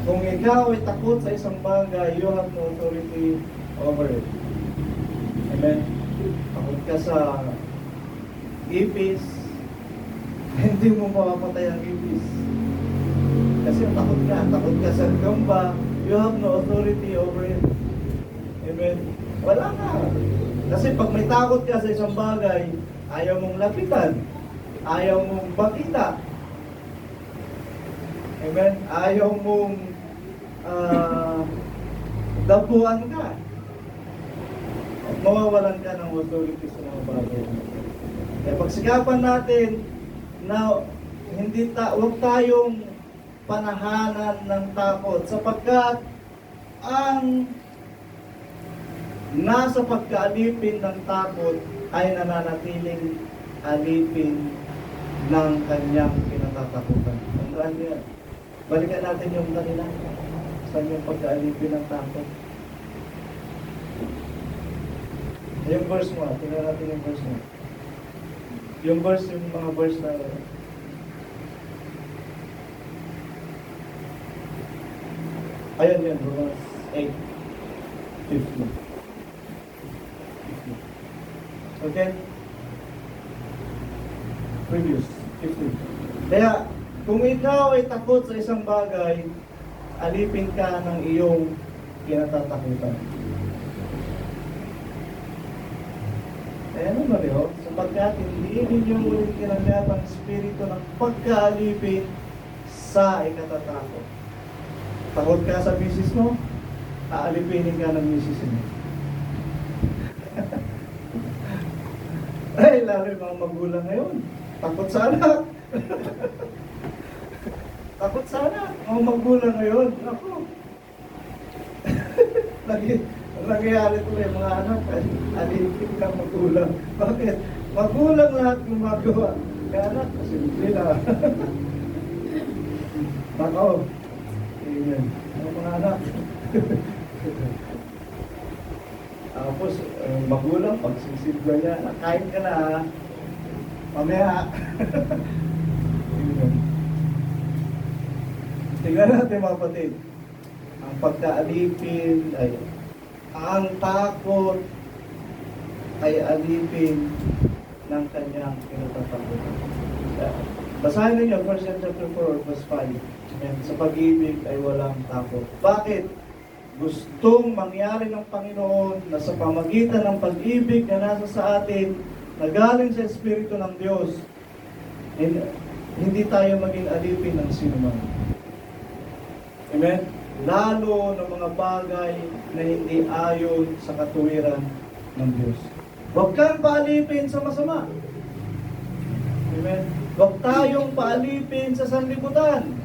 kung ikaw ay takot sa isang bagay, you have no authority over it. Amen. Takot ka sa ipis, hindi mo mapapatay ang ipis. Kasi takot ka sa gamba, you have no authority over it. Amen. Wala ka. Kasi pag may takot ka sa isang bagay, ayaw mong lapitan, ayaw mong makita. Amen. Ayaw mong dapuan ka. At mawawalan ka ng authority sa mga bagay. Kaya pagsikapan natin na huwag tayong panahanan ng takot sapagkat ang nasa pagkaalipin ng takot ay nananatiling alipin ng kanyang kinatatakutan. Tandaan niyo, balikan natin yung kanila. Saan yung pagkaalipin ng takot? Yung verse mo, tingnan natin yung verse mo. Yung verse, yung mga verse na ayan yan, Romans 8, 15. Okay? Previous, 15. Kaya, kung ikaw ay takot sa isang bagay, alipin ka ng iyong kinatatakutan. Kaya naman rin, sapagkat hindi ninyo ulit kinangyat ang espiritu ng pagkaalipin sa ikatatakot. Takot ka sa misis mo, aalipinin ka ng misis mo. Ay, lalo yung mga magulang ngayon. Takot sa anak. Takot sa anak. Mga magulang ngayon. Ako. Nangyayari ko yung mga anak. Alipin ka magulang. Bakit? Magulang lahat gumagawa. Kaya anak, kasi sila. Ako. Ayan. Mga anak. Tapos, magulang, pagsisigla niya, kain ka na, mamaya. Tingnan natin mga kapatid. Ang pagkaalipin ay ang takot ay alipin ng kanyang kinatatakutan. Basahin ninyo 1 John chapter 4 verse 5. And sa pag-ibig ay walang takot. Bakit? Gustong mangyari ng Panginoon na sa pamagitan ng pag-ibig na nasa sa atin, na galing sa Espiritu ng Diyos, hindi tayo maging alipin ng sinuman. Amen? Lalo ng mga bagay na hindi ayon sa katuwiran ng Diyos. Huwag kang paalipin sa masama. Amen? Huwag tayong paalipin sa sanlibutan.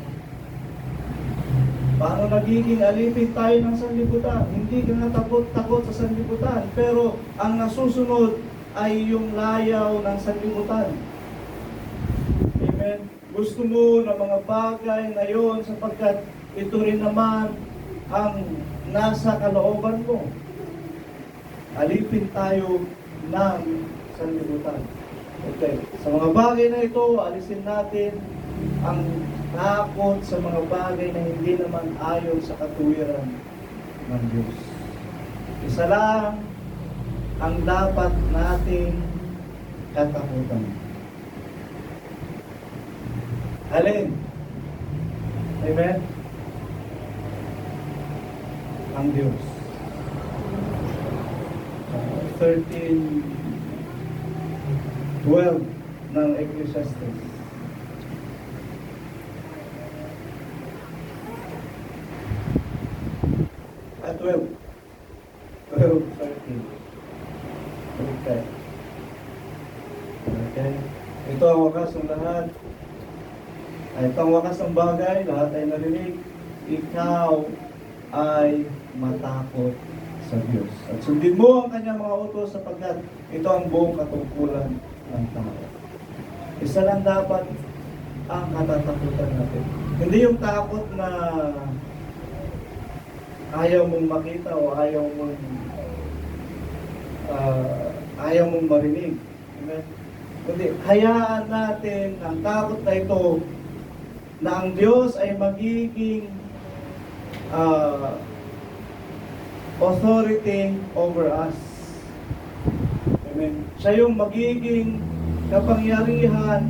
Paano nagiging alipin tayo ng sanlibutan? Hindi ka nga takot sa sanlibutan, pero ang nasusunod ay yung layaw ng sanlibutan. Amen? Gusto mo ng mga bagay ngayon sapagkat ito rin naman ang nasa kalooban mo. Alipin tayo ng sanlibutan. Okay. Sa mga bagay na ito, alisin natin ang takot sa mga bagay na hindi naman ayon sa katuwiran ng Diyos. Isa lang ang dapat nating katakutan. Alin? Amen? Ang Diyos. 13:12 ng Ecclesiastes. At 12. 12:13. Okay. Okay. Ito ang wakas ng lahat. Ito ang wakas ng bagay, lahat ay narinig. Ikaw ay matakot sa Diyos. At sundin mo ang kanyang mga utos sapagkat ito ang buong katungkulan ng tao. Isa lang dapat ang katatakutan natin. Hindi yung takot na ayaw mong makita o ayaw mong marinig. Amen? Kundi hayaan natin ang takot na ito na ang Diyos ay magiging authority over us. Amen. Siya yung magiging kapangyarihan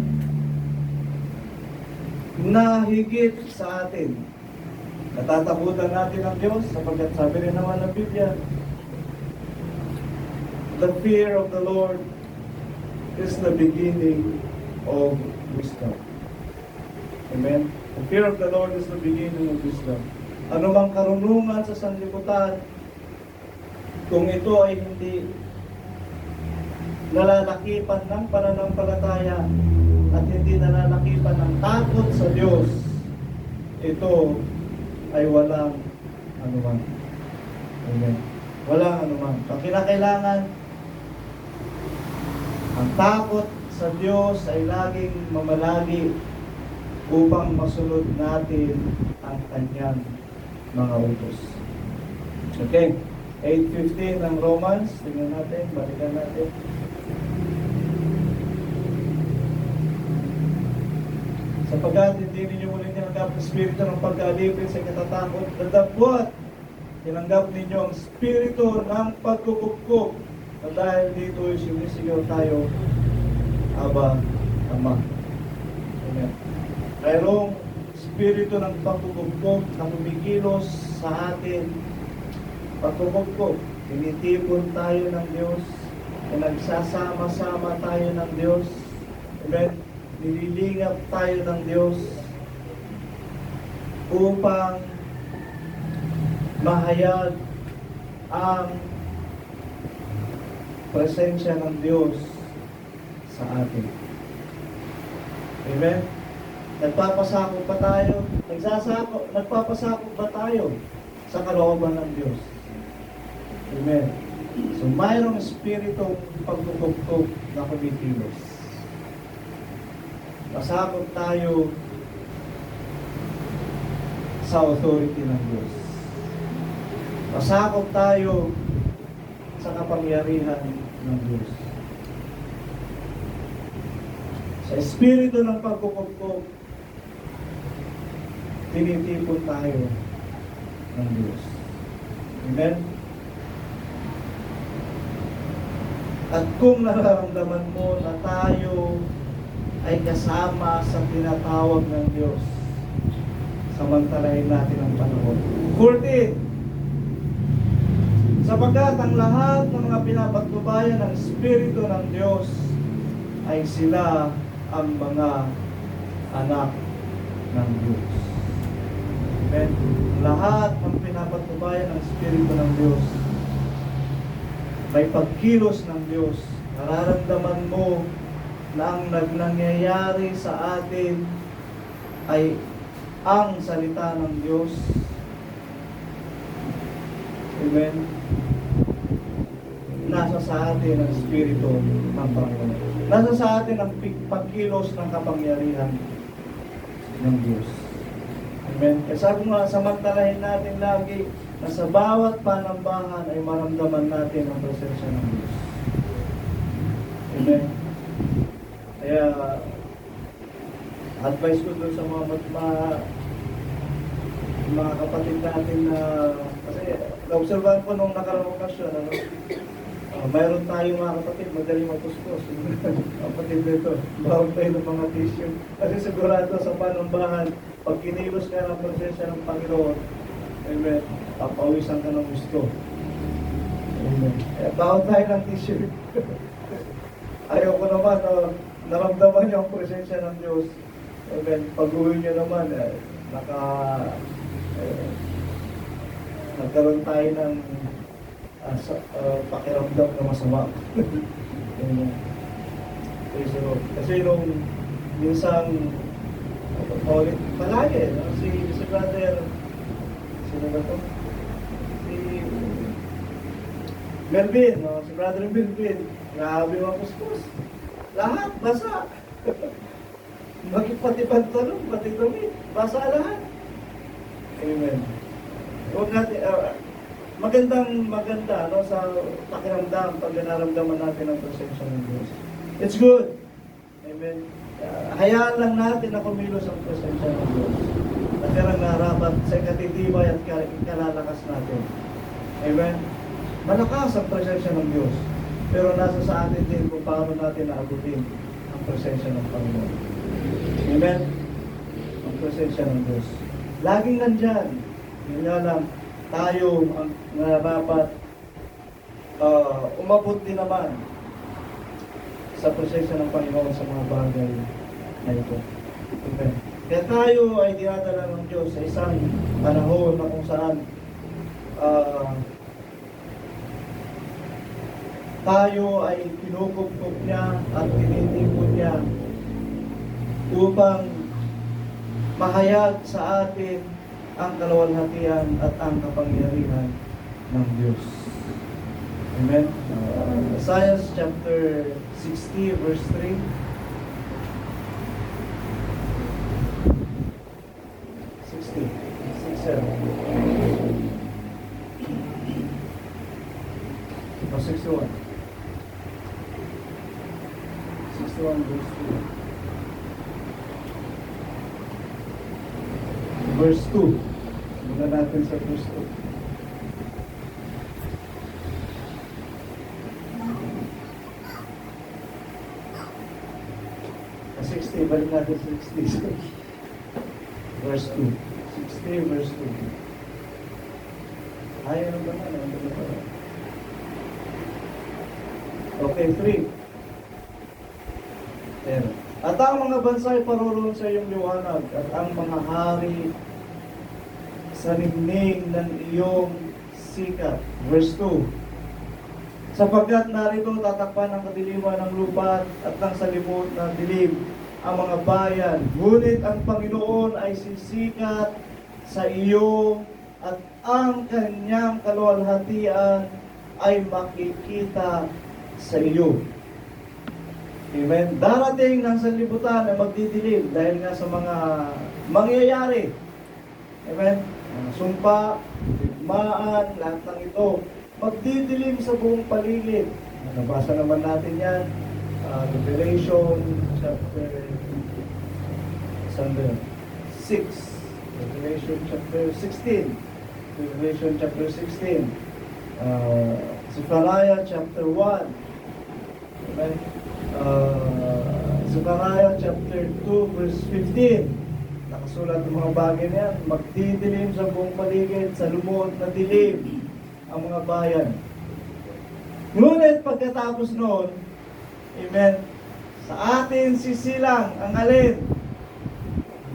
na higit sa atin. Natatakutan natin ang Diyos sapagkat sabi rin naman ng Biblia, the fear of the Lord is the beginning of wisdom. Amen. The fear of the Lord is the beginning of wisdom. Ano mang karunungan sa sanlibutan, kung ito ay hindi nalalakipan ng pananampalataya at hindi nalalakipan ng takot sa Diyos, ito ay walang anuman. Amen. Walang anuman. Ang kinakailangan, ang takot sa Diyos ay laging mamalagi upang masunod natin ang kanyang mga utos. Okay. 8:15 ng Romans. Tingnan natin, balikan natin. Sapagkat hindi ninyo muling tinanggap ang spirito ng pagkaalipin sa katatakot, dadapwat tinanggap ninyo ang spirito ng pagkukupkup, na dahil dito ay sumisigaw tayo, Aba, Ama. Amen. Mayroong spirito ng pagkukupkup na kumikilos sa atin. Pagkukupkup, tinitipon tayo ng Diyos, nagsasama-sama tayo ng Diyos. Amen. Nililingap tayo ng Diyos upang mahayag ang presensya ng Diyos sa atin. Amen? Nagpapasakop pa tayo? Nagpapasakop ba tayo sa kalooban ng Diyos? Amen? So, mayroong espiritong pagtutugtog na kumikilos. Pasakop tayo sa authority ng Diyos. Pasakop tayo sa kapangyarihan ng Diyos. Sa espiritu ng pagkukupkop, tinitipon tayo ng Diyos. Amen? At kung nararamdaman mo na tayo ay kasama sa tinatawag ng Diyos, samantalahin natin ang panahon. 14. Sapagkat ang lahat ng mga pinapagtubayan ng Espiritu ng Diyos ay sila ang mga anak ng Diyos. Amen? Lahat ng pinapagtubayan ng Espiritu ng Diyos, may pagkilos ng Diyos. Nararamdaman mo na ang nangyayari sa atin ay ang salita ng Diyos. Amen? Nasa sa atin ang Espiritu ng Panginoon. Nasa sa atin ang pagkilos ng kapangyarihan ng Diyos. Amen? Kaya sabi nga, samantalahin natin lagi na sa bawat panambahan ay maramdaman natin ang presensya ng Diyos. Amen? Kaya, advice ko doon sa mga kapatid natin na, kasi naobserbahan ko nung nakaraang okasyon, mayroon tayong mga kapatid, madaling magpuspos. Kapatid nito, bawag tayo ng mga tissue. Kasi sigurado sa panambahan, pag kinilos ka ng presensya ng Panginoon, amen, papawisan ka ng gusto. Amen. Kaya bawag tayo ng tissue. Ayaw ko naman, naramdaman niyo ang presensya ng Diyos. Amen. Pag-uwi niyo naman, nagkaroon tayo ng pakiramdam na masama. Kasi nung minsan palagi, si brother, sino ba ito? Si Melvin, si brother Melvin, grabe mga kuskus. Lahat, basa. Pati pantalon, pati damit, basa lahat. Amen. Huwag natin, maganda no, sa pakiramdam pag nararamdaman natin ang presensya ng Diyos. It's good. Amen. Hayaan lang natin na kumilos ang presensya ng Diyos. At yan ang narapat sa ikatitibay at kalalakas natin. Amen. Malakas ang presensya ng Diyos. Pero nasa sa atin din kung paano natin naabutin ang presensya ng Panginoon. Amen. Ang presensya ng Diyos. Laging nandyan. Yun nga lang, tayo ang narapat umabot din naman sa presensya ng Panginoon sa mga bagay na ito. Amen. Kaya tayo ay dinadala ng Diyos sa isang panahon na kung saan tayo ay kinukupkup niya at tinitipon niya upang mahayag sa atin ang kaluwalhatian at ang kapangyarihan ng Diyos. Amen. Isaiah chapter 60 verse 3. No, 61. 61 verse 2. Verse 2. Muna natin sa verse 2. Sa 60, balik natin sa 60. Verse 2. 60 verse 2. Ay, ano ba na? Ano ba na? Okay, 3. Ayan. At ang mga bansa ay paroroon sa iyong liwanag, at ang mga hari sa ningning ng iyong sikat. Verse 2. Sapagkat narito tatakpan ng kadiliman ng lupa at ng salimot ng dilim ang mga bayan. Ngunit ang Panginoon ay sisikat sa iyo at ang kanyang kaluwalhatian ay makikita sa iyo. Amen. Darating ng sanlibutan ay magdidilim dahil nga sa mga mangyayari. Amen. Sumpa, digmaan, lahat ng ito magdidilim sa buong paligid. Nabasa naman natin yan. Revelation chapter 6 Revelation chapter 16. Revelation chapter 16. Zechariah chapter 1. Amen. Zechariah chapter 2 verse 15. Nakasulat ng mga bagay na yan. Magdidilim sa buong paligid, sa lumuhod na dilim ang mga bayan. Ngunit pagkatapos noon, amen, sa atin sisilang ang alin.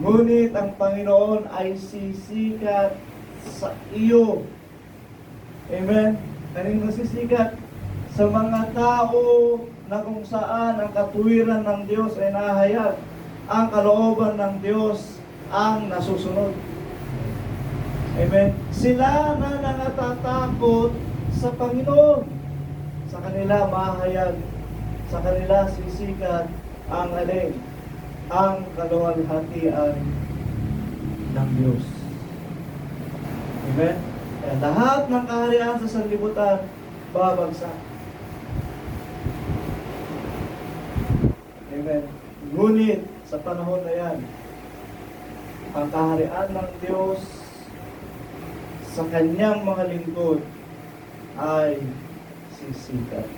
Ngunit ang Panginoon ay sisikat sa iyo. Amen. Kanino sisikat? Sa mga tao na kung saan ang katuwiran ng Diyos ay nahayag, ang kalooban ng Diyos ang nasusunod. Amen. Sila na nangatatakot sa Panginoon. Sa kanila mahayag, sa kanila sisikat ang alin, ang kaluwalhatian ng Diyos. Amen. Kaya lahat ng kaharian sa sanlibutan babagsak. Amen. Ngunit sa panahon na yan, ang kaharian ng Diyos sa kanyang mga lingkod ay sisikat.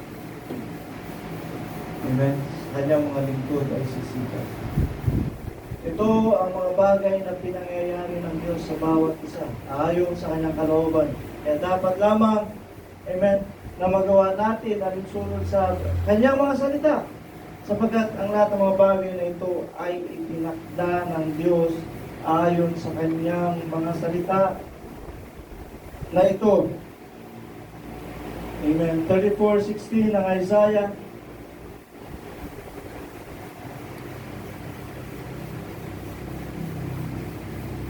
Amen. Sa kanyang mga lingkod ay sisikat. Ito ang mga bagay na pinangyayari ng Diyos sa bawat isa, ayon sa kanyang kalooban. Kaya dapat lamang, amen, na magawa natin ang sunod sa kanyang mga salita. Sapagkat ang lahat ng mga bagay na ito ay itinakda ng Diyos ayon sa kanyang mga salita na ito. Amen. 34:16 ng Isaiah.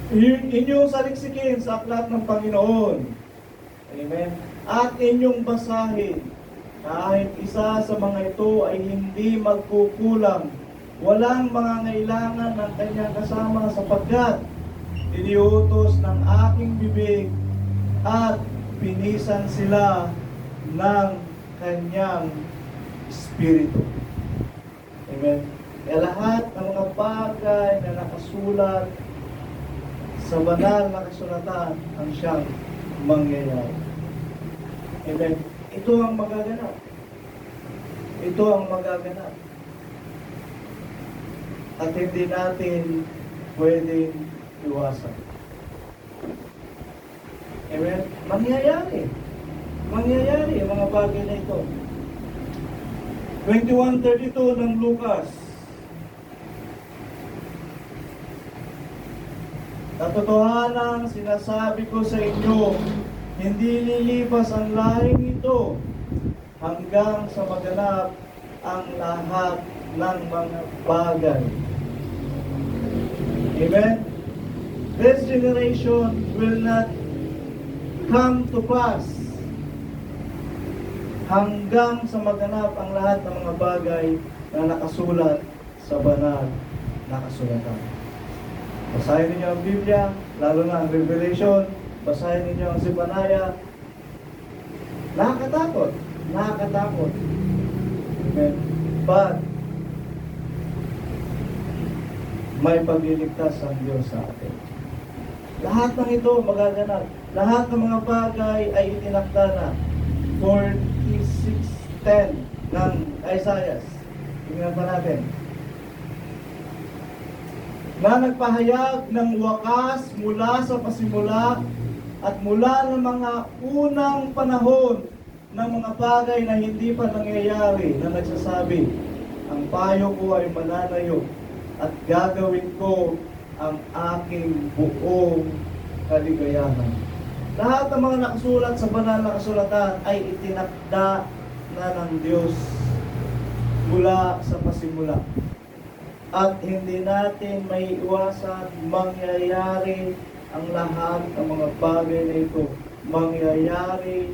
Inyong saliksikin sa aklat ng Panginoon. Amen. At inyong basahin. Kahit isa sa mga ito ay hindi magkukulang. Walang mga ngailangan ng kanyang kasama sapagkat iniutos ng aking bibig at pinisan sila ng kanyang Espiritu. Amen. Kaya lahat ng mga bagay na nakasulat sa banal na kasulatan ang siyang mangyayari. Amen. Ito ang magaganap. Ito ang magaganap. At hindi natin pwedeng iwasan. Amen. Mangyayari. Mangyayari ang mga bagay na ito. 21:32 ng Lucas. Katotohanan sinasabi ko sa inyo, hindi lilipas ang lahing ito hanggang sa maganap ang lahat ng mga bagay. Amen? This generation will not come to pass hanggang sa maganap ang lahat ng mga bagay na nakasulat sa banal na kasulatan. Basahin ninyo ang Biblia, lalo na ang Revelation, basahin ninyo ang Zechariah. Nakakatakot. Nakakatakot. Amen. But, may pagliligtas ang Diyos sa atin. Lahat ng ito magaganap. Lahat ng mga bagay ay itinakda na. 46:10 ng Isaiah. Tingnan pa natin. Na nagpahayag ng wakas mula sa pasimula at mula ng mga unang panahon ng mga bagay na hindi pa nangyayari, na nagsasabi, ang payo ko ay mananayo at gagawin ko ang aking buong kaligayahan. Lahat ng mga nakasulat sa banal na kasulatan ay itinakda na ng Diyos mula sa pasimula. At hindi natin may iwasan mangyayari ang lahat ng mga bagay na ito. Mangyayari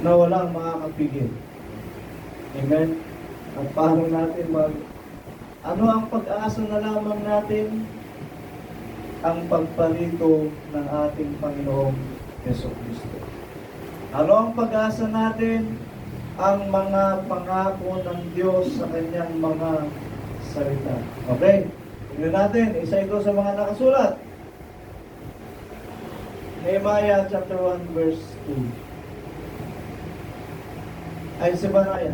na walang makakapigil. Amen? At paano natin ano ang pag-asa na lamang natin? Ang pagparito ng ating Panginoong Jesucristo. Ano ang pag-asa natin? Ang mga pangako ng Diyos sa kanyang mga salita. Okay? Tingnan natin, isa ito sa mga nakasulat. Nehemiah chapter 1 verse 2. Ay, Zephaniah.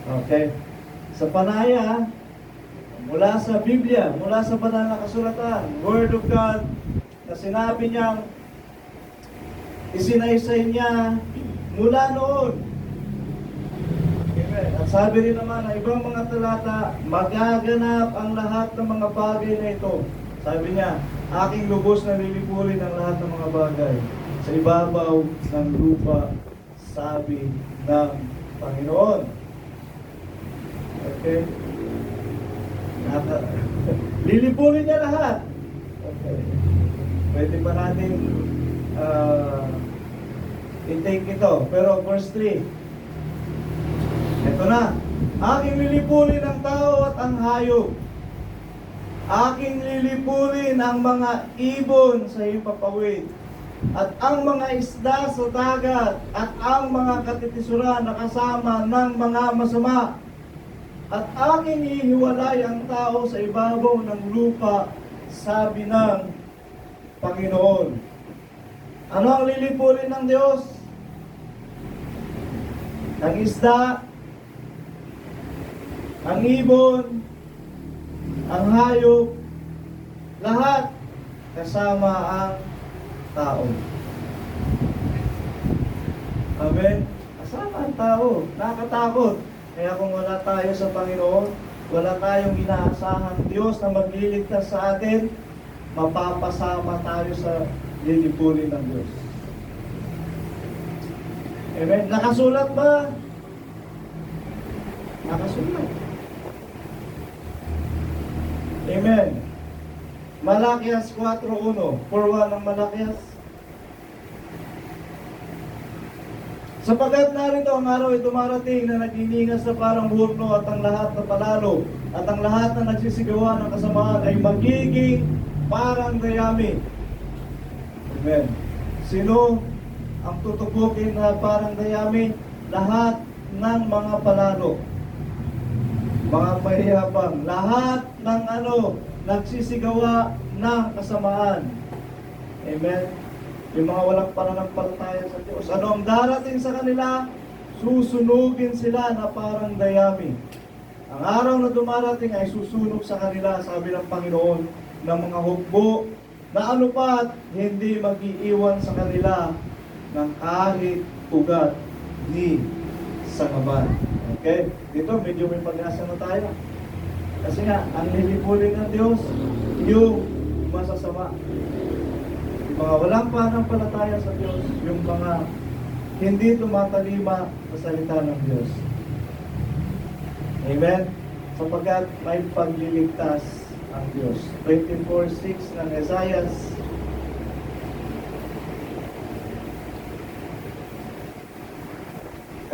Okay. Zephaniah, mula sa Biblia, mula sa banal na kasulatan, Word of God, na sinabi niyang isinaysay niya mula noon. Amen. At sabi rin naman ng ibang mga talata, magaganap ang lahat ng mga bagay na ito. Sabi niya, aking lubos na lilipulin ang lahat ng mga bagay sa ibabaw ng lupa, sabi ng Panginoon. Okay? Lilipulin niya lahat. Okay. Pwede pa natin i-take ito. Pero verse 3. Ito na. Aking lilipulin ang tao at ang hayop. Aking lilipulin ang mga ibon sa hipapawid. At ang mga isda sa dagat. At ang mga katitisuran na kasama ng mga masama. At aking ihiwalay ang tao sa ibabaw ng lupa, sabi ng Panginoon. Ano ang lilipulin ng Diyos? Ang isda, ang ibon, ang hayop, lahat kasama ang tao. Amen? Kasama ang tao. Nakakatakot. Kaya kung wala tayo sa Panginoon, wala tayong inaasahan Diyos na magliligtas sa atin, mapapasama tayo sa lilipulin ng Diyos. Amen? Nakasulat ba? Nakasulat. Amen. Malakias 4:1. 4:1 ng Malakias. Sapagkat narito ang araw ay dumarating na nagniningas na parang burno at ang lahat na palalo at ang lahat na nagsisigawa ng kasamaan ay magiging parang dayami. Amen. Sino ang tutubukin na parang dayami? Lahat ng mga palalo. Mga mahihapang. Lahat ng nagsisigawa ng kasamaan. Amen. Yung mga walang pananampalataya sa Diyos. Ano ang darating sa kanila? Susunugin sila na parang dayami. Ang araw na dumarating ay susunog sa kanila, sabi ng Panginoon, ng mga hukbo na anupat hindi mag-iiwan sa kanila ng kahit ugat ni sangaban. Okay? Dito medyo may pag-asa na tayo. Kasi nga, ang lilipulin ng Diyos, yung masasama. Yung mga walang pananampalataya sa Diyos, yung mga hindi tumatalima sa salita ng Diyos. Amen? Sapagkat may pagliligtas ang Diyos. 24:6 ng Isaiah.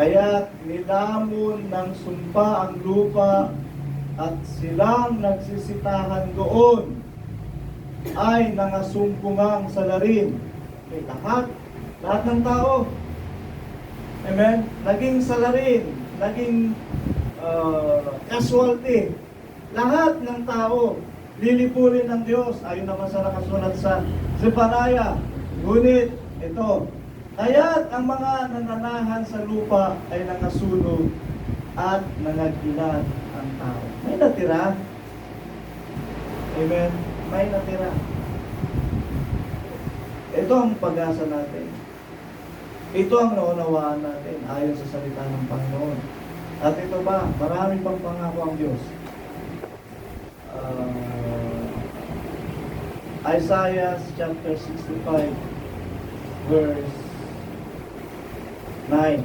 Kaya nilamon ng sumpa ang lupa at silang nagsisitahan doon ay nangasumpungang salarin. Okay, lahat ng tao. Amen? Naging salarin, naging casualty. Lahat ng tao lilipulin ng Diyos. Ayon naman sa nakasulat sa Zephaniah. Ngunit ito, kaya't ang mga nananahan sa lupa ay nakasunog at nanagilad ang tao. May natira. Amen? May natira. Ito ang pag-asa natin. Ito ang naunawaan natin ayon sa salita ng Panginoon. At ito ba, marami pang pangako ang Diyos. Isaiah chapter 65 verse 9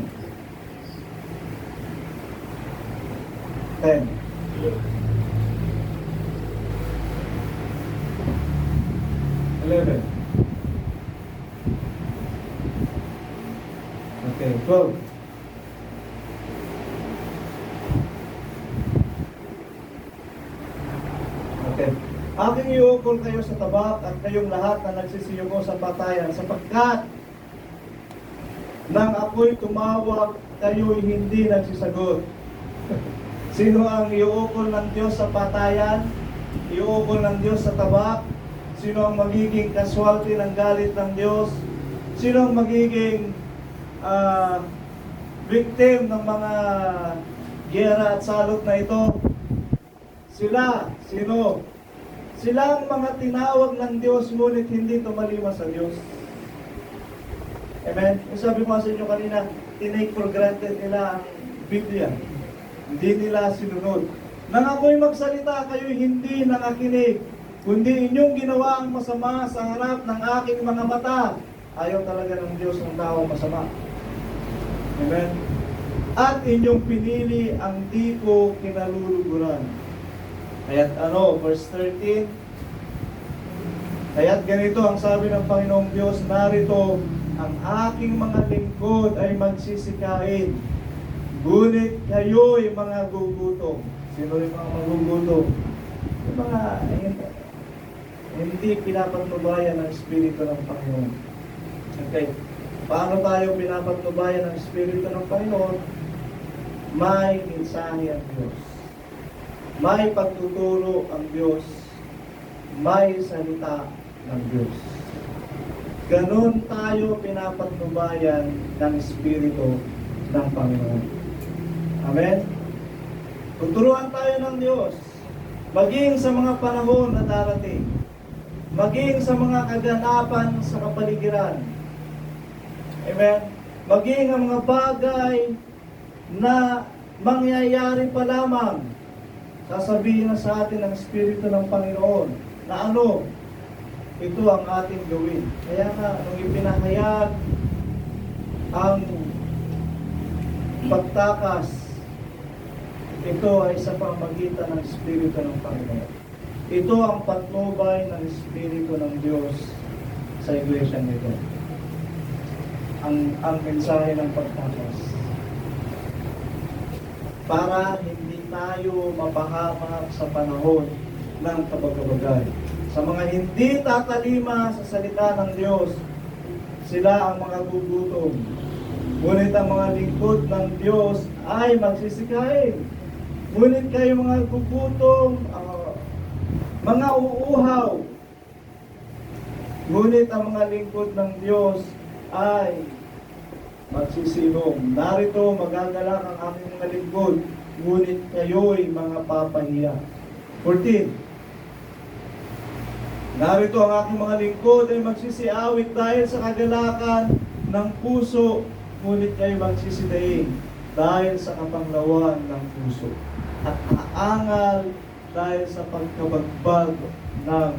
10 11 okay, 12 okay. Aking iukol kayo sa tabak at kayong lahat na nagsisiyuko sa patayan sapagkat Nang ako'y tumawag, kayo'y hindi nagsisagot. Sino ang iuukol ng Diyos sa patayan? Iuukol ng Diyos sa tabak? Sino ang magiging casualty ng galit ng Diyos? Sino ang magiging victim ng mga giyera at salot na ito? Sila. Sino? Sila ang mga tinawag ng Diyos, ngunit hindi tumalima sa Diyos. Amen? Yung sabi ko sa inyo kanina, tinake for granted nila ang Biblia. Hindi nila sinunod. Nang ako'y magsalita, kayo'y hindi nakakinig, kundi inyong ginawa ang masama sa harap ng aking mga mata. Ayaw talaga ng Diyos ng tao masama. Amen? At inyong pinili ang di ko kinaluluguran. Kaya't verse 13, kaya't ganito ang sabi ng Panginoong Diyos, narito, ang aking mga lingkod ay magsisikain, ngunit kayo'y mga gugutom. Sino rin mga magugutom? Yung mga hindi pinapatnubayan ng Espiritu ng Panginoon. Okay. Paano tayo pinapatnubayan ng Espiritu ng Panginoon? May mensahe ang Diyos. May pagtuturo ang Diyos. May salita ng Diyos. Ganon tayo pinapatnubayan ng Espiritu ng Panginoon. Amen? Tuturuan tayo ng Diyos, maging sa mga panahon na darating, maging sa mga kaganapan sa kapaligiran. Amen? Maging ang mga bagay na mangyayari pa lamang, sasabihin na sa atin ng Espiritu ng Panginoon na ito ang ating gawin. Kaya nga, nung ipinahayag ang pagtakas, ito ay sa pamagitan ng Espiritu ng Panginoon. Ito ang patnubay ng Espiritu ng Diyos sa iglesia nito. Ang mensahe ng pagtakas. Para hindi tayo mapahamak sa panahon ng kabag-kabagay. Sa mga hindi tatalima sa salita ng Diyos, sila ang mga gugutom. Ngunit ang mga lingkod ng Diyos ay magsisikain. Ngunit kayo mga gugutom, mga uuhaw. Ngunit ang mga lingkod ng Diyos ay magsisinom. Narito magagalak ang aking mga lingkod, ngunit kayo'y mga papahiya. 14. Narito ang aking mga lingkod ay magsisiawit dahil sa kagalakan ng puso, ngunit kayo magsisidaing dahil sa kapanglawan ng puso. At aangal dahil sa pagkabagbag ng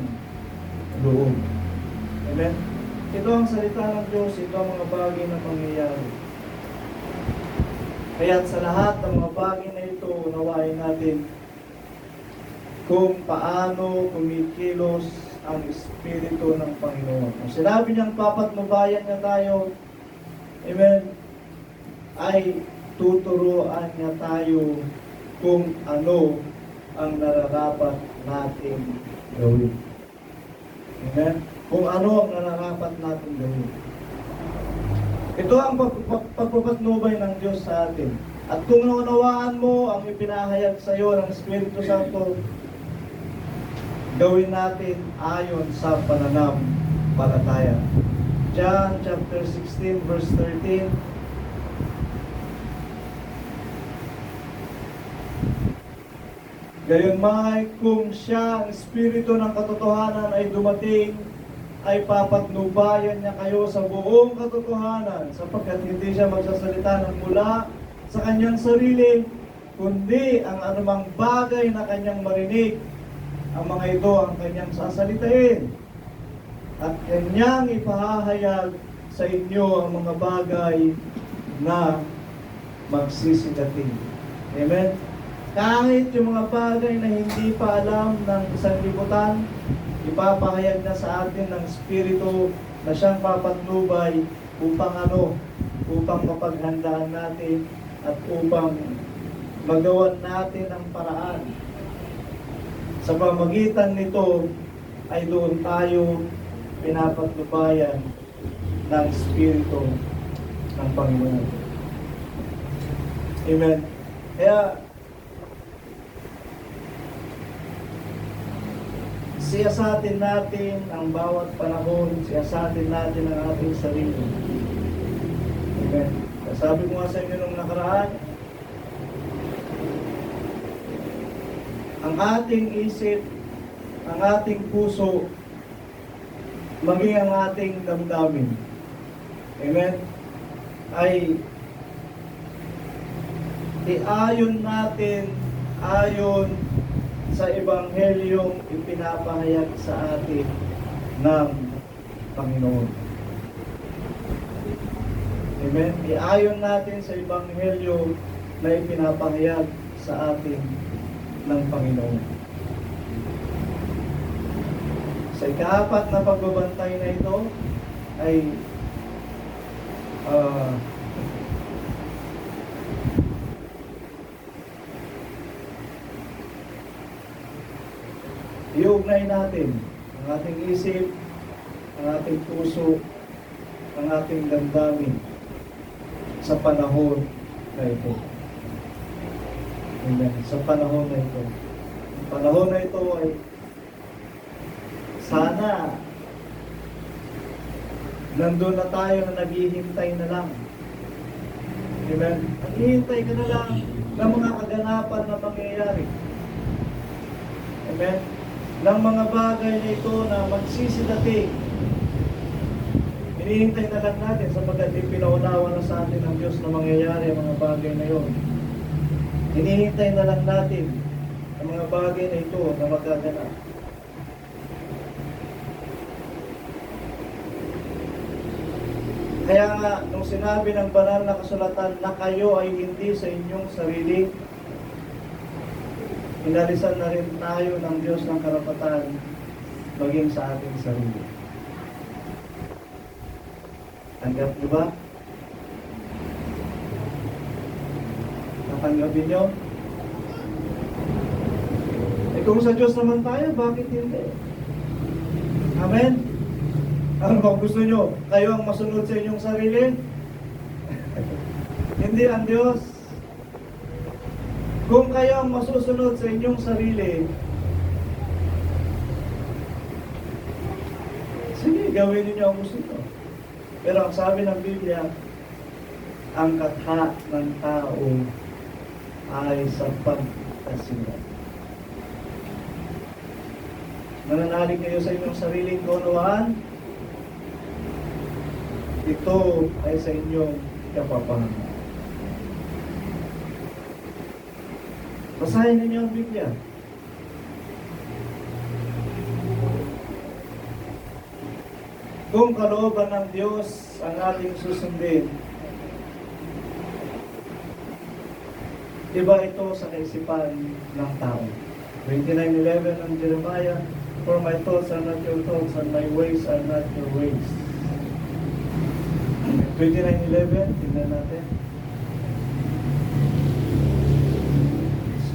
loob. Amen? Ito ang salita ng Diyos, ito ang mga bagay na pangyayari. Kaya't sa lahat ng mga bagay na ito, unawain natin kung paano kumikilos ang Espiritu ng Panginoon. Kung sinabi niyang papatnubayan niya tayo, amen, ay tuturuan niya tayo kung ano ang nararapat natin gawin. Amen? Kung ano ang nararapat natin gawin. Ito ang pagpapatnubay ng Diyos sa atin. At kung naunawaan mo ang ipinahayag sa iyo ng Espiritu Santo, gawin natin ayon sa pananampalataya. John chapter 16 verse 13. Gayunman kung siya, ang Espiritu ng katotohanan ay dumating, ay papatnubayan niya kayo sa buong katotohanan, sapagkat hindi siya magsasalita ng mula sa kanyang sarili, kundi ang anumang bagay na kanyang marinig, ang mga ito ang kanyang sasalitain. At kanyang ipahahayag sa inyo ang mga bagay na magsisidating. Amen? Kahit yung mga bagay na hindi pa alam ng isang libutan, ipapahayag na sa atin ng Espiritu na siyang papatnubay upang upang mapaghandaan natin at upang magawan natin ang paraan. Sa pamagitan nito ay doon tayo pinapatnubayan ng Espiritu ng Panginoon. Amen. Kaya, siyasatin natin ang bawat panahon, siyasatin natin ang ating sarili. Amen. Sabi ko nga sa inyo nung nakaraan, ang ating isip, ang ating puso, maging ang ating damdamin, amen, ay iayon natin ayon sa Ebanghelyong ipinapahayag sa atin ng Panginoon. Amen? Iayon natin sa Ebanghelyo na ipinapahayag sa atin ng Panginoon. Sa ikaapat na pagbabantay na ito ay iugnay natin ang ating isip, ang ating puso, ang ating damdamin sa panahon na ito. Amen. Sa panahon na ito. Ang panahon na ito ay sana nandun na tayo na naghihintay na lang. Amen. Naghihintay ka na lang ng mga kaganapan na mangyayari. Amen. Ng mga bagay na ito na magsisidating. Hinihintay na lang natin sapagkat ipinaunawa na sa atin ng Diyos na mangyayari ang mga bagay na yun. Hinihintay na lang natin ang mga bagay na ito na magaganap. Kaya nga, nung sinabi ng banal na kasulatan na kayo ay hindi sa inyong sarili, inalisan na rin tayo ng Diyos ng karapatan maging sa ating sarili. Tanggap niyo ba? Natanggapin niyo? Eh kung sa Diyos naman tayo, bakit hindi? Amen? Ano bang gusto niyo? Kayo ang masunod sa inyong sarili? Hindi ang Diyos. Kung kayo ang masusunod sa inyong sarili, sige, gawin niyo ang gusto niyo. Pero ang sabi ng Biblia, ang katha ng tao ay sa pagkasilat. Nananalig kayo sa inyong sariling kaunawaan, ito ay sa inyong kapapahaman. Basahin ninyo ang Biblia. Kung kalooban ng Diyos ang ating susundin, iba ito sa kaisipan ng tao. 29:11 ng Jeremiah, for my thoughts are not your thoughts, and my ways are not your ways. 29:11, tingnan natin.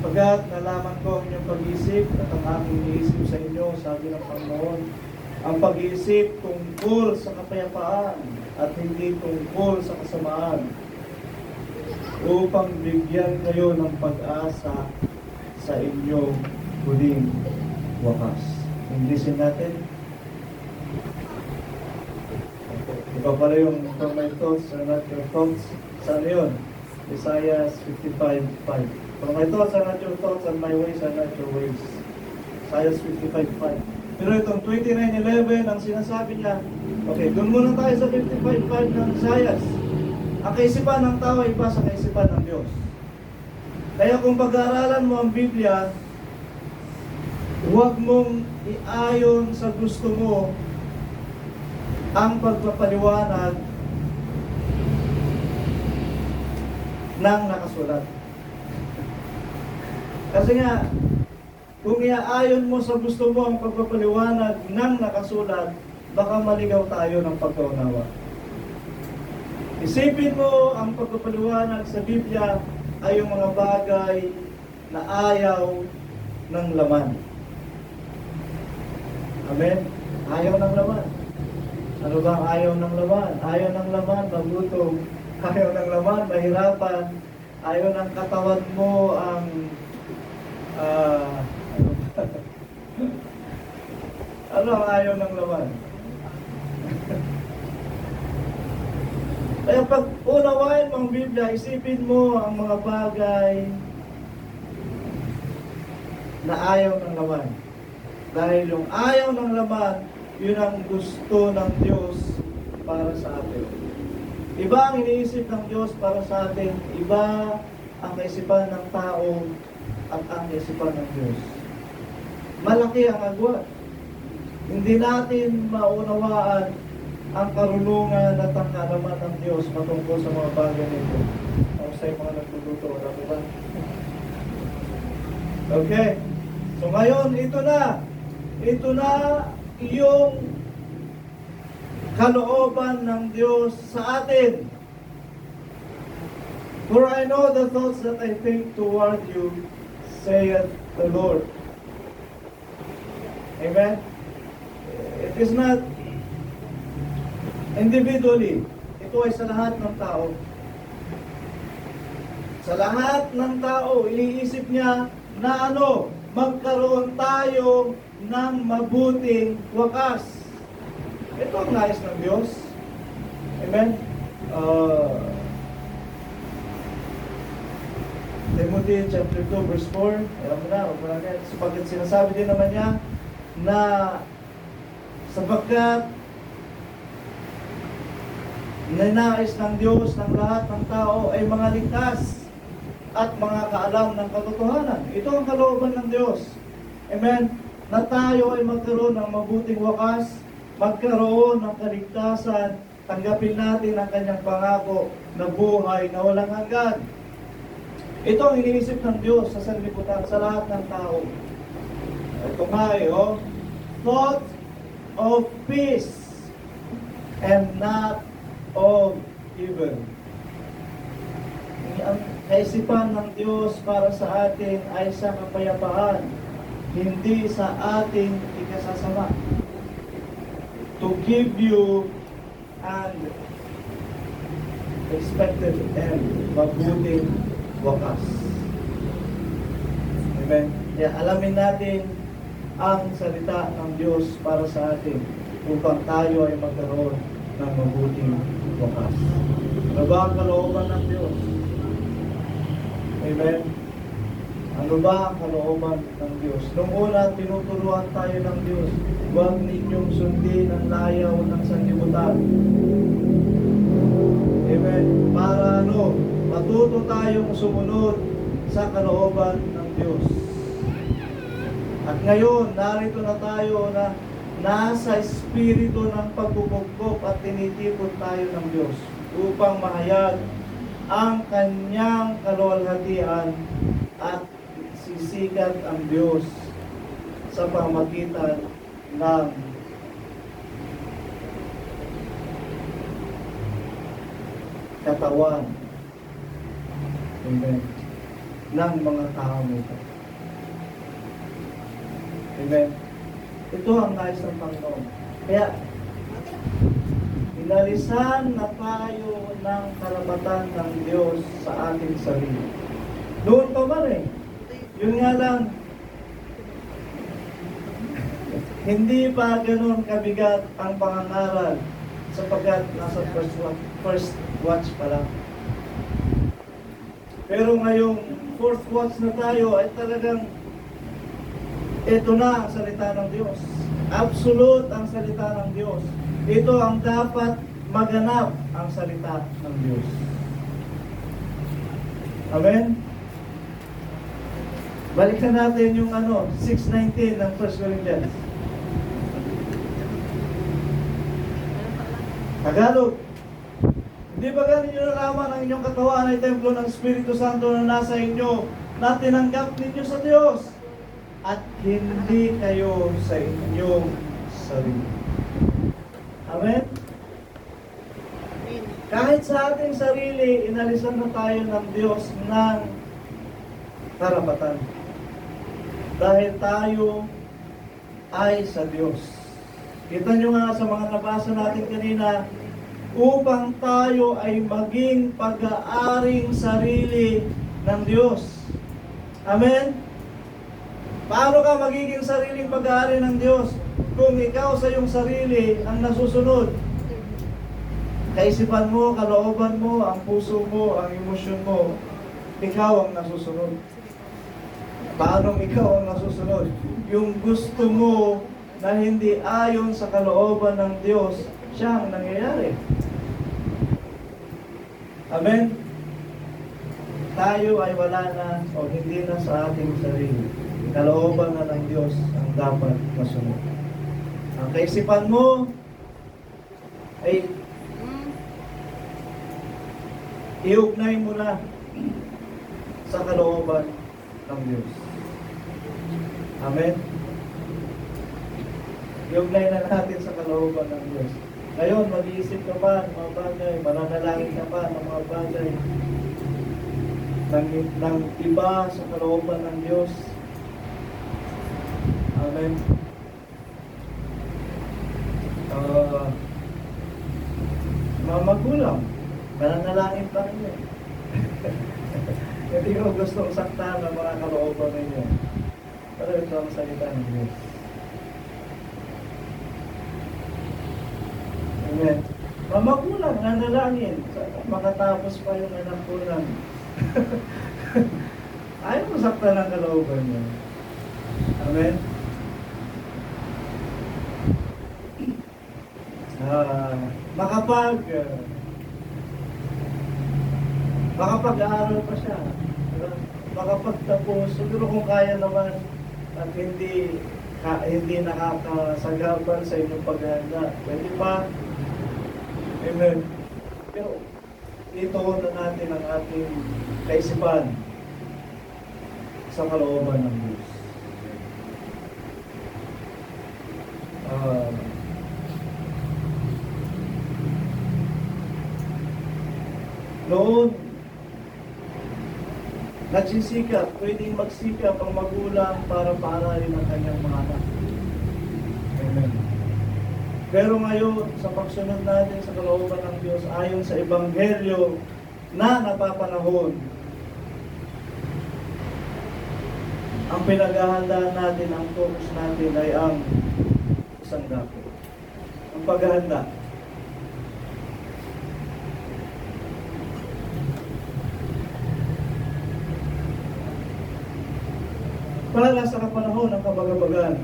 Sapagat nalaman ko ang inyong pag-iisip at ang aking iniisip sa inyo, sabi ng Panginoon, ang pag-iisip tungkol sa kapayapaan at hindi tungkol sa kasamaan, upang bigyan kayo ng pag-asa sa inyong huling wakas. Inglesin natin. Iba pala yung for my thoughts are not your thoughts. Saan yun? Isaiah 55:5. For my thoughts are not your thoughts and my ways are not your ways. Isaiah 55:5. Pero itong 29:11, ang sinasabi niya, okay, doon muna tayo sa 55:5 ng Isaiah. Ang kaisipan ng tao ay iba sa kaisipan ng Diyos. Kaya kung pag-aaralan mo ang Biblia, huwag mong iayon sa gusto mo ang pagpapaliwanag ng nakasulat. Kasi nga, kung iaayon mo sa gusto mo ang pagpapaliwanag ng nakasulat, baka maligaw tayo ng pagkaunawa. Isipin mo ang pagpapaliwanag sa Biblia ay yung mga bagay na ayaw ng laman. Amen? Ayaw ng laman. Ano ba ang ayaw ng laman? Ayaw ng laman, magutom Ayaw ng laman, mahirapan. Ayaw ng katawan mo ang ano ang ayaw ng laman? Kaya pag unawain mo ang Biblia, isipin mo ang mga bagay na ayaw ng laman. Dahil yung ayaw ng laman, yun ang gusto ng Diyos para sa atin. Iba ang iniisip ng Diyos para sa atin. Iba ang kaisipan ng tao at ang kaisipan ng Diyos. Malaki ang agwat. Hindi natin maunawaan ang karunungan at ang kaalaman ng Diyos patungkol sa mga bagay nito. Ako sa mga nagluluto, wala po ba? Okay. So ngayon, ito na. Ito na yung kalooban ng Diyos sa atin. For I know the thoughts that I think toward you, saith the Lord. Amen? It is not individually. Ito ay sa lahat ng tao. Sa lahat ng tao, iniisip niya na magkaroon tayo ng mabuting wakas. Ito ang nais ng Diyos. Amen? Timothy chapter 2 verse 4. Alam mo na, sapagkat sinasabi din naman niya na sapagkat ninais ng Diyos ng lahat ng tao ay mga ligtas at mga kaalam ng katotohanan. Ito ang kalooban ng Diyos. Amen? Na tayo ay magkaroon ng mabuting wakas, magkaroon ng kaligtasan, tanggapin natin ang kanyang pangako na buhay na walang hanggan. Ito ang iniisip ng Diyos sa sanlibutan, sa lahat ng tao. Ito nga thought of peace and not of evil. Ang kaisipan ng Diyos para sa atin ay sa kapayapaan, hindi sa ating ikasasama. To give you an expected end, mabuting wakas. Amen? Kaya alamin natin ang salita ng Diyos para sa atin upang tayo ay magkaroon ng mabuting wakas. Ano ba ang kalooban ng Diyos? Amen? Ano ba ang kalooban ng Diyos? Nung una, tinuturuan tayo ng Diyos, huwag ninyong sundin ang layaw ng sanlibutan. Amen? Para matuto tayong sumunod sa kalooban ng Diyos. At ngayon, narito na tayo na nasa espiritu ng pagbubugkop at tinitipon tayo ng Diyos upang mahayag ang kanyang kaluwalhatian at sisikat ang Diyos sa pamagitan ng katawan. Amen. Ng mga tao nito. Amen. Ito ang nais ng Panginoon. Kaya, inalisan na tayo ng karapatan ng Diyos sa ating sarili. Doon pa man Yun nga lang, hindi pa ganun kabigat ang pangangaral sapagkat nasa first watch pa lang. Pero ngayong fourth watch na tayo ay talagang ito na ang salita ng Diyos. Absolute ang salita ng Diyos. Ito ang dapat maganap ang salita ng Diyos. Amen? Balikan natin yung 6:19 ng 1 Corinthians. Tagalog. Hindi ba ganin nyo nalaman ang inyong katawan ay templo ng Espiritu Santo na nasa inyo na tinanggap ninyo sa Diyos at hindi kayo sa inyong sarili. Amen? Kahit sa ating sarili, inalisan na tayo ng Diyos ng karapatan. Dahil tayo ay sa Diyos. Kita nyo nga sa mga nabasa natin kanina, upang tayo ay maging pag-aaring sarili ng Diyos. Amen? Paano ka magiging sariling pag-aari ng Diyos kung ikaw sa iyong sarili ang nasusunod? Kaisipan mo, kalooban mo, ang puso mo, ang emosyon mo, ikaw ang nasusunod. Paano ikaw ang nasusunod? Yung gusto mo na hindi ayon sa kalooban ng Diyos, siya ang nangyayari. Amen? Tayo ay wala na o hindi na sa ating sarili. Kalooban na ng Diyos ang dapat masunod. Ang kaisipan mo ay iugnay mo na sa kalooban ng Diyos. Amen? Iugnay na natin sa kalooban ng Diyos. Ngayon, mag-iisip ka pa ng mga bagay, mananalangin ka pa ng mga bagay ng iba sa kalooban ng Diyos. Amen? Mga magulang, mananalangin pa rin yun. Hindi ko gustong saktan ng mga kalooban ninyo. Pero ito ang salita ng Diyos. Amen. Mga magulang, nanalangin. Makatapos pa yung anak ko lang. Ayaw mo saktan ng kalooban niya. Amen. Makapag-aaral pa siya. Makapagtapos. Siguro kung kaya naman at hindi nakakasagapan sa inyong paghahanda. Pwede pa. Amen. Pero ito na natin ang ating kaisipan sa kalooban ng Diyos. Noon, nagsisikap, pwedeng magsikap ang magulang para paaralin ang kanyang mga anak. Amen. Pero ngayon, sa pagsunod natin sa kalooban ng Diyos, ayon sa Ebanghelyo na napapanahon, ang pinaghahandaan natin, ang focus natin ay ang isang dako. Ang paghahanda. Para sa kapanahon ng kabagabagan,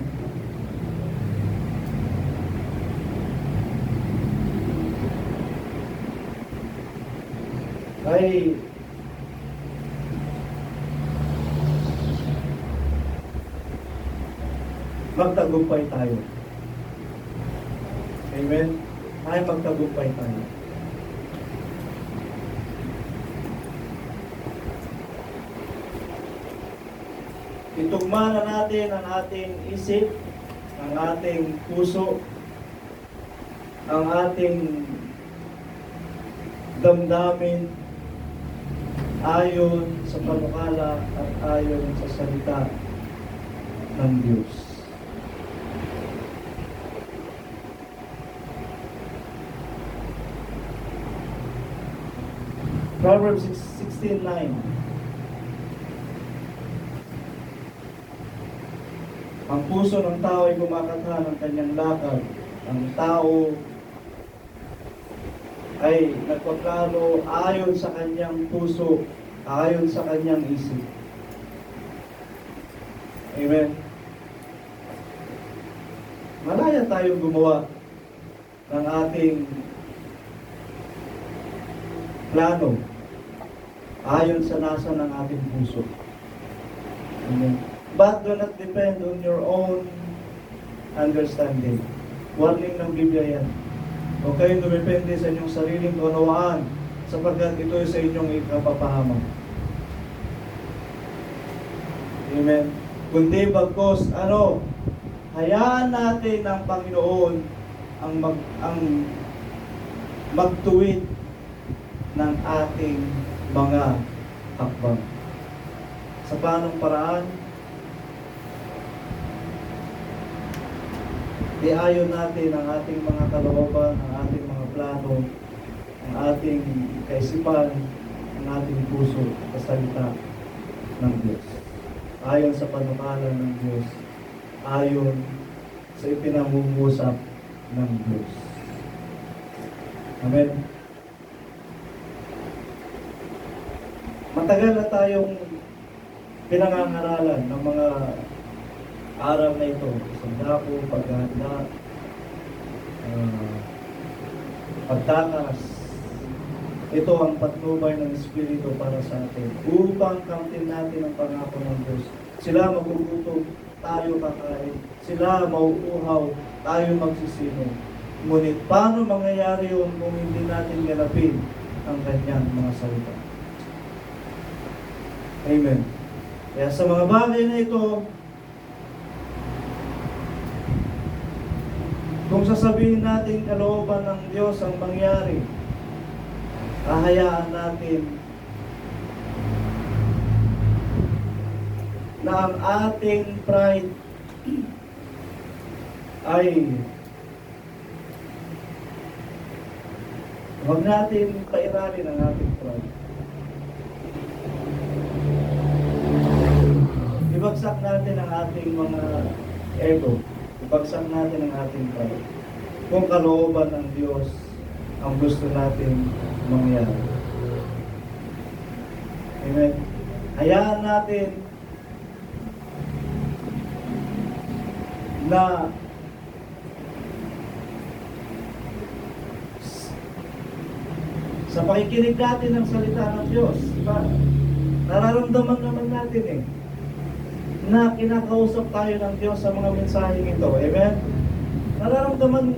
ay magtagumpay tayo. Amen? Ay magtagumpay tayo. Itugma na natin ang ating isip, ang ating puso, ang ating damdamin ayon sa panukala at ayon sa salita ng Diyos. Proverbs 16:9. Ang puso ng tao ay kumakatha ng kanyang lakad. Ang tao ay nagpaplano ayon sa kanyang puso, ayon sa kanyang isip. Amen. Malaya tayong gumawa ng ating plano ayon sa nasa ng ating puso. Amen. But do not depend on your own understanding. Warning ng Biblia yan. Huwag kayong dumepende sa inyong sariling kaunawaan sapagkat ito ay sa inyong ikapapahamak. Amen. Kundi bagkos, hayaan natin ang Panginoon ang magtuwid ng ating mga hakbang. Sa paanong paraan? Iayon natin ang ating mga kalooban, ang ating mga plano ang ating kaisipan, ang ating puso sa salita ng Diyos. Ayon sa panukala ng Diyos, ayon sa ipinangungusap ng Diyos. Amen. Matagal na tayong pinangangaralan ng mga aral na ito. Sandako, paghahanda, pagtakas. Ito ang patnubay ng Espiritu para sa atin. Upang kamtin natin ang pangako ng Diyos. Sila magugutom, tayo kakain. Sila mauuhaw, tayo magsisino. Ngunit paano mangyayari yun kung hindi natin ganapin ang kanyang mga salita? Amen. Kaya sa mga bagay na ito, kung sasabihin natin kalooban ng Diyos ang mangyari, hahayaan natin na ang ating pride ay huwag natin pairalin ang ating pride. Ibagsak natin ang ating mga ego. Ibagsak natin ang ating pride. Kung kalooban ng Diyos ang gusto natin mangyari. Amen. Hayaan natin na sa pakikinig natin ng salita ng Diyos, diba? Nararamdaman naman natin na kinakausap tayo ng Diyos sa mga mensaheng ito. Amen? Nararamdaman,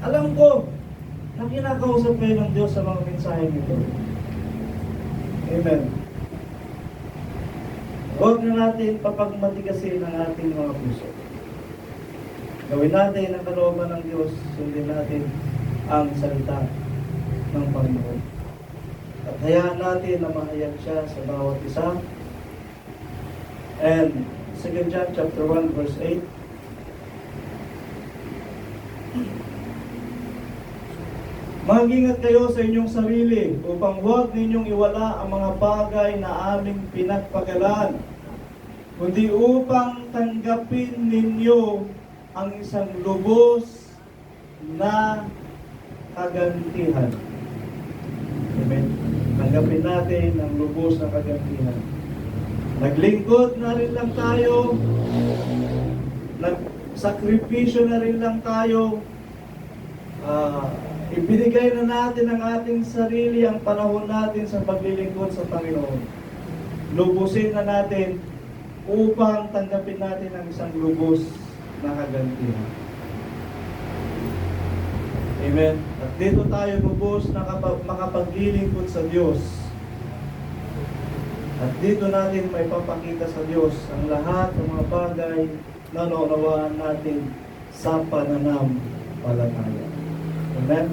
alam ko na kinakausap kayo ng Diyos sa mga mensaheng ito. Amen. Huwag na natin papagmatigasin ang ating mga puso. Gawin natin ang kalooban ng Diyos, sundin natin ang salita ng Panginoon. At hayaan natin na mahayag siya sa bawat isa. And 2 John chapter 1 verse 8. Mag-ingat kayo sa inyong sarili upang huwag ninyong iwala ang mga bagay na aming pinagpagalan, kundi upang tanggapin ninyo ang isang lubos na kagantihan. Amen. Tanggapin natin ang lubos na kagantihan. Naglingkod na rin lang tayo, nagsakripisyo na rin lang tayo, ibinigay na natin ang ating sarili, ang panahon natin sa paglilingkod sa Panginoon. Lubusin na natin upang tanggapin natin ang isang lubos na kagantihan. Amen. At dito tayo lubos na makapaglilingkod sa Diyos. At dito natin may papakita sa Diyos ang lahat ng mga bagay na naunawaan natin sa pananampalataya. Amen?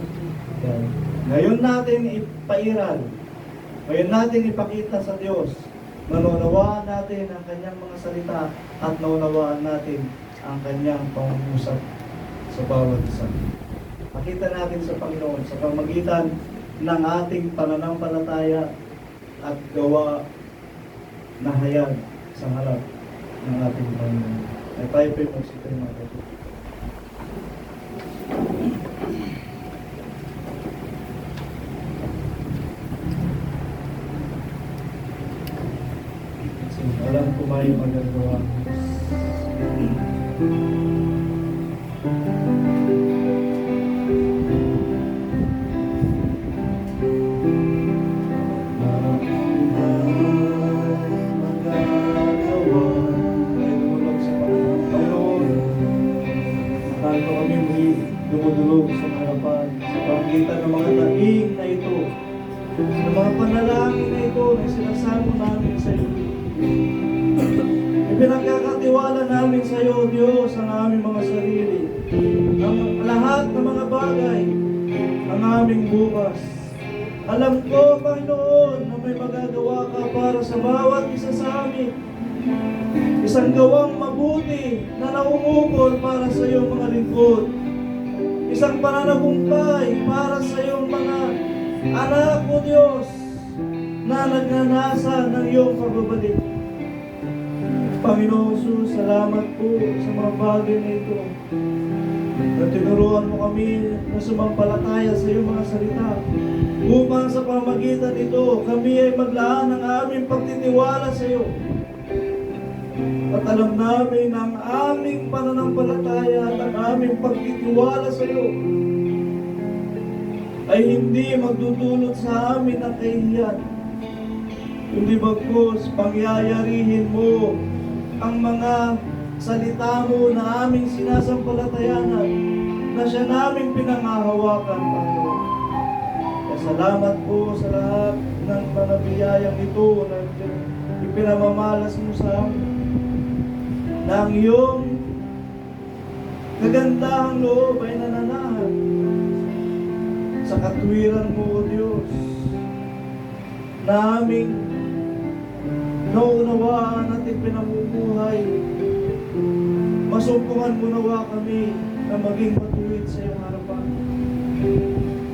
Yan. Ngayon natin ipairal. Ngayon natin ipakita sa Diyos na naunawaan natin ang kanyang mga salita at naunawaan natin ang kanyang pangungusap sa bawat isa. Pakita natin sa Panginoon sa pamagitan ng ating pananampalataya at gawa na hayag sa harap ng ating Panginoon. Ay tayo po yung magsipin mga kapatid. Alam ko may magagawa. Dumudulog sa harapan sa pamagitan ng mga daing na ito, sa mga panalangin na ito na sinasamo namin sa iyo. Ipinagkakatiwala namin sa iyo, Diyos, ang aming mga sarili, ang lahat ng mga bagay, ang aming bukas. Alam ko, Panginoon, na may magagawa ka para sa bawat isa sa amin. Isang gawang mabuti na nauukol para sa iyong mga lingkod. Isang pananagumpay para sa iyong mga anak mo Diyos, na nagnanasa ng iyong pagbabalik. Panginoong Jesus, salamat po sa mga bagay na ito. Na tinuruan mo kami na sumampalataya sa iyong mga salita. Upang sa pamagitan nito, kami ay maglaan ng aming pagtitiwala sa iyo. At alam namin na ang aming pananampalataya at ang aming pagtitiwala sa iyo ay hindi magdudulot sa amin ng kahihiyan. Kundi bagkus, pangyayarihin mo ang mga salita mo na aming sinasampalatayanan, na siya naming pinangahawakan, Panginoon. Kaya salamat po sa lahat ng mga biyayang ito na ipinamamalas mo sa amin, na ang iyong kagandahang loob ay nananahan sa katwiran mo, O Diyos, na aming naunawaan at ipinamumuhay. Masumpungan mo nawa kami na maging matuwid sa iyong harapan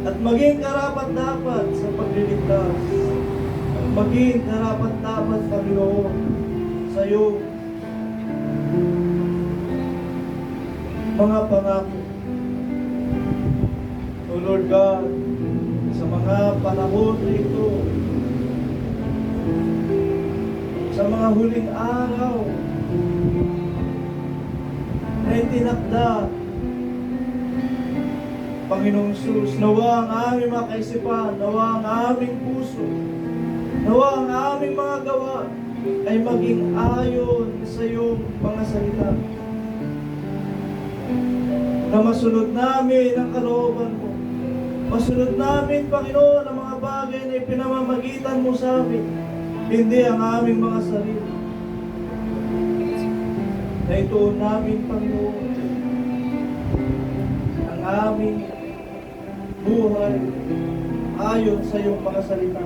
at maging karapat-dapat sa pagliligtas at maging karapat-dapat, Panginoon, sa iyong mga pangako. O Lord God, sa mga panahon na ito, sa mga huling araw na itinakda, Panginoong Jesus, nawa ang aming mga kaisipan, nawa ang aming puso, nawa ang aming mga gawa ay maging ayon sa iyong mga salita. Na masunod namin ang kalooban mo. Masunod namin, Panginoon, ang mga bagay na ipinamamagitan mo sa amin, hindi ang aming mga sarili. Na ituon namin, Panginoon, ang aming buhay ayon sa iyong mga salita.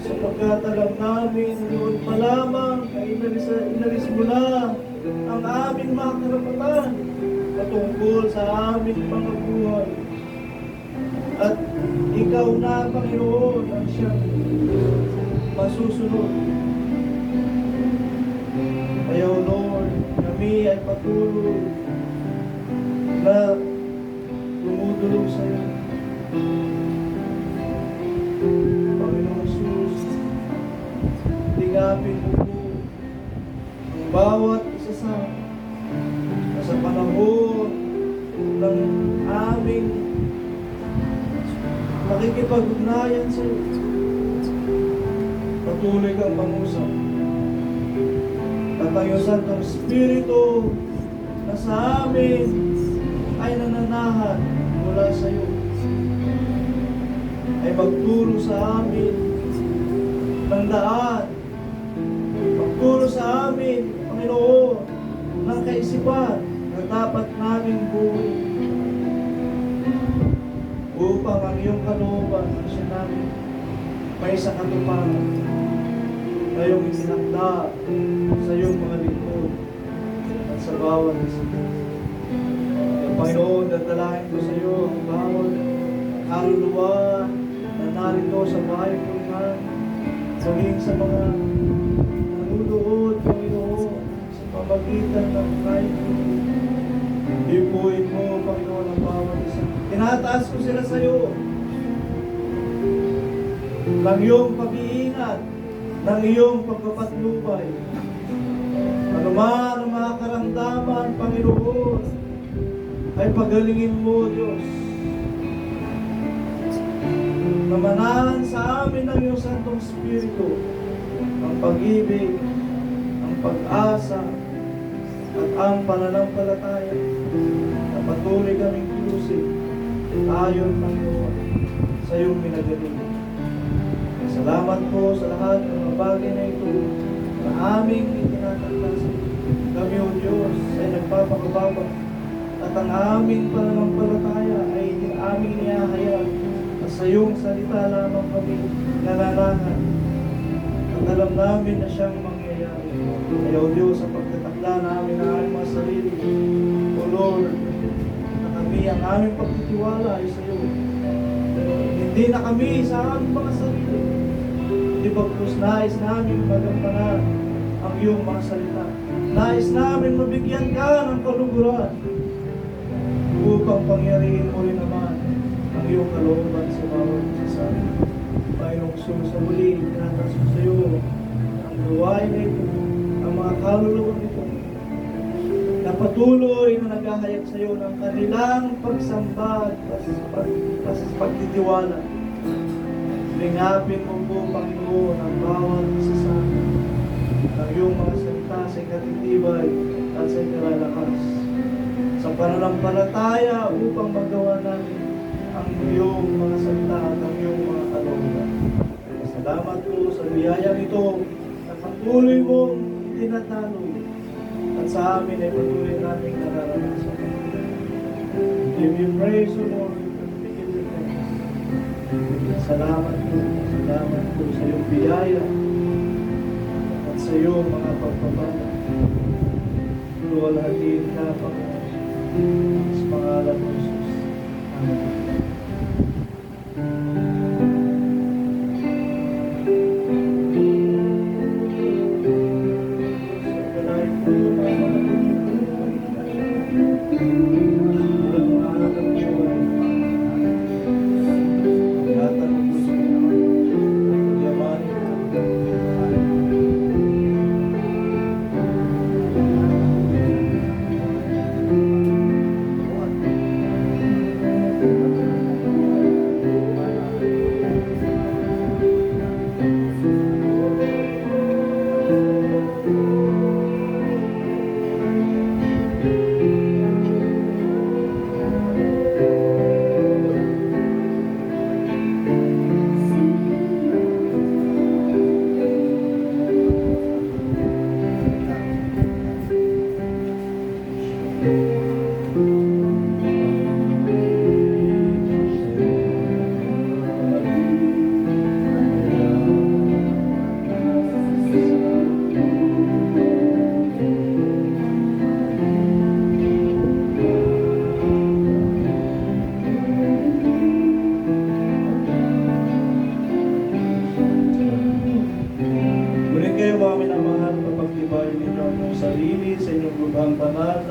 Sapagkat alam namin, noon pa lamang ay inalis mo na ang aming mga karapatan patungkol sa aming mga buhay. At ikaw na, Panginoon, ang siyang masusunod. Kaya, O Lord, kami ay patuloy na tumutulong sa iyo. Panginoon Jesus, tingapin mo po ang bawat isa sa amin na sa panahon ng aming makikipag-ugnayan sa iyo. Patuloy kang pangusap. At ang iyong Santong Espiritu na sa amin ay nananahan mula sa iyo, ay magturo sa amin ng daan, magturo sa amin, Panginoon, ng kaisipan na dapat namin buhay upang ang iyong kalooban ang siya namin may sa katuparan na iyong isinakda sa iyong mga lingkod at sa bawat isa. Panginoon, dadalahin ko sa iyo ang bawat kaluluwa na narito sa bahay ko naman, maging sa mga nanunood, Panginoon, sa pamagitan ng live. Ipuin mo, Panginoon, ang bawat isa. Tinataas ko sila sa iyo ng iyong pag-iingat, ng iyong pagpapatnubay. Ano man ang mga karamdaman, Panginoon, ay pagalingin mo, Diyos. Namanahan sa amin ng iyong Santong Espiritu ang pag-ibig, ang pag-asa, at ang pananampalataya na patuloy kaming kilusin ayon, Panginoon, sa iyong minagaling. Salamat po sa lahat ng mga bagay na ito na aming itinatagdas. Kami, O Diyos, ay nagpapakababa at ang aming pananampalataya ay aming niyahayag at sa iyong salita lamang kami nananahan at alam namin na siyang mangyayari. Kaya, O Diyos, sa pagtatakda namin ng aming mga sarili, O Lord, na kami ang aming pagtitiwala ay sa iyo Hindi na kami sa aming mga sarili. Hindi bagkus nais namin magampanan ang iyong mga salita. Nais namin mabigyan ka ng kaluguran upang pangyarihin mo rin naman ang iyong kalooban sa bawat isa sa amin. Panginoong Jesus, sa muli, tinatanggap sa iyo ang gawain na ito, ang mga kaluluwa nito, na patuloy na naghahayag sa iyo ng kanilang pagsamba at pagtitiwala. Lingapin mo po, Panginoon, ang bawat isa sa amin, ang iyong mga salita sa ikatitibay at sa ikalalakas, sa pananampalataya upang magawa namin ang iyong mga salita at ang iyong mga kalooban. Salamat po sa biyayang ito na patuloy mong tinatalo at sa amin ay patuloy namin nararanasan. Give you praise, O Lord, and we give you thanks. Salamat po sa iyong biyaya at sa iyong mga pagpapala. Luwalhatiin ka, Panginoon, sa pangalan mo, Jesus. Amen.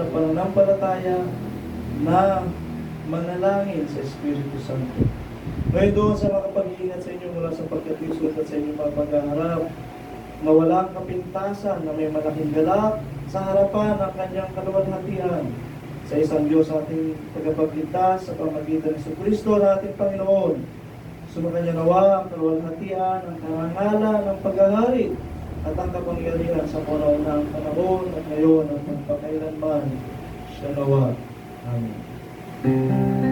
na pananampalataya na manalangin sa Espiritu Santo. Ngayon doon sa makapag-iingat sa inyo mula sa pagkatlisod at sa inyong mga pag-aharap, mawalang kapintasan na may malaking galak sa harapan ng kanyang kaluwalhatian sa isang Diyos ating tagapagligtas sa pamagitan ng Kristo na ating Panginoon. Sumakanya nawa ang kaluwalhatian, ang karangalan, ang paghahari at ang kapangyarihan sa kauna-unahang panahon at ngayon at magpakailanman siya nawa. Amen.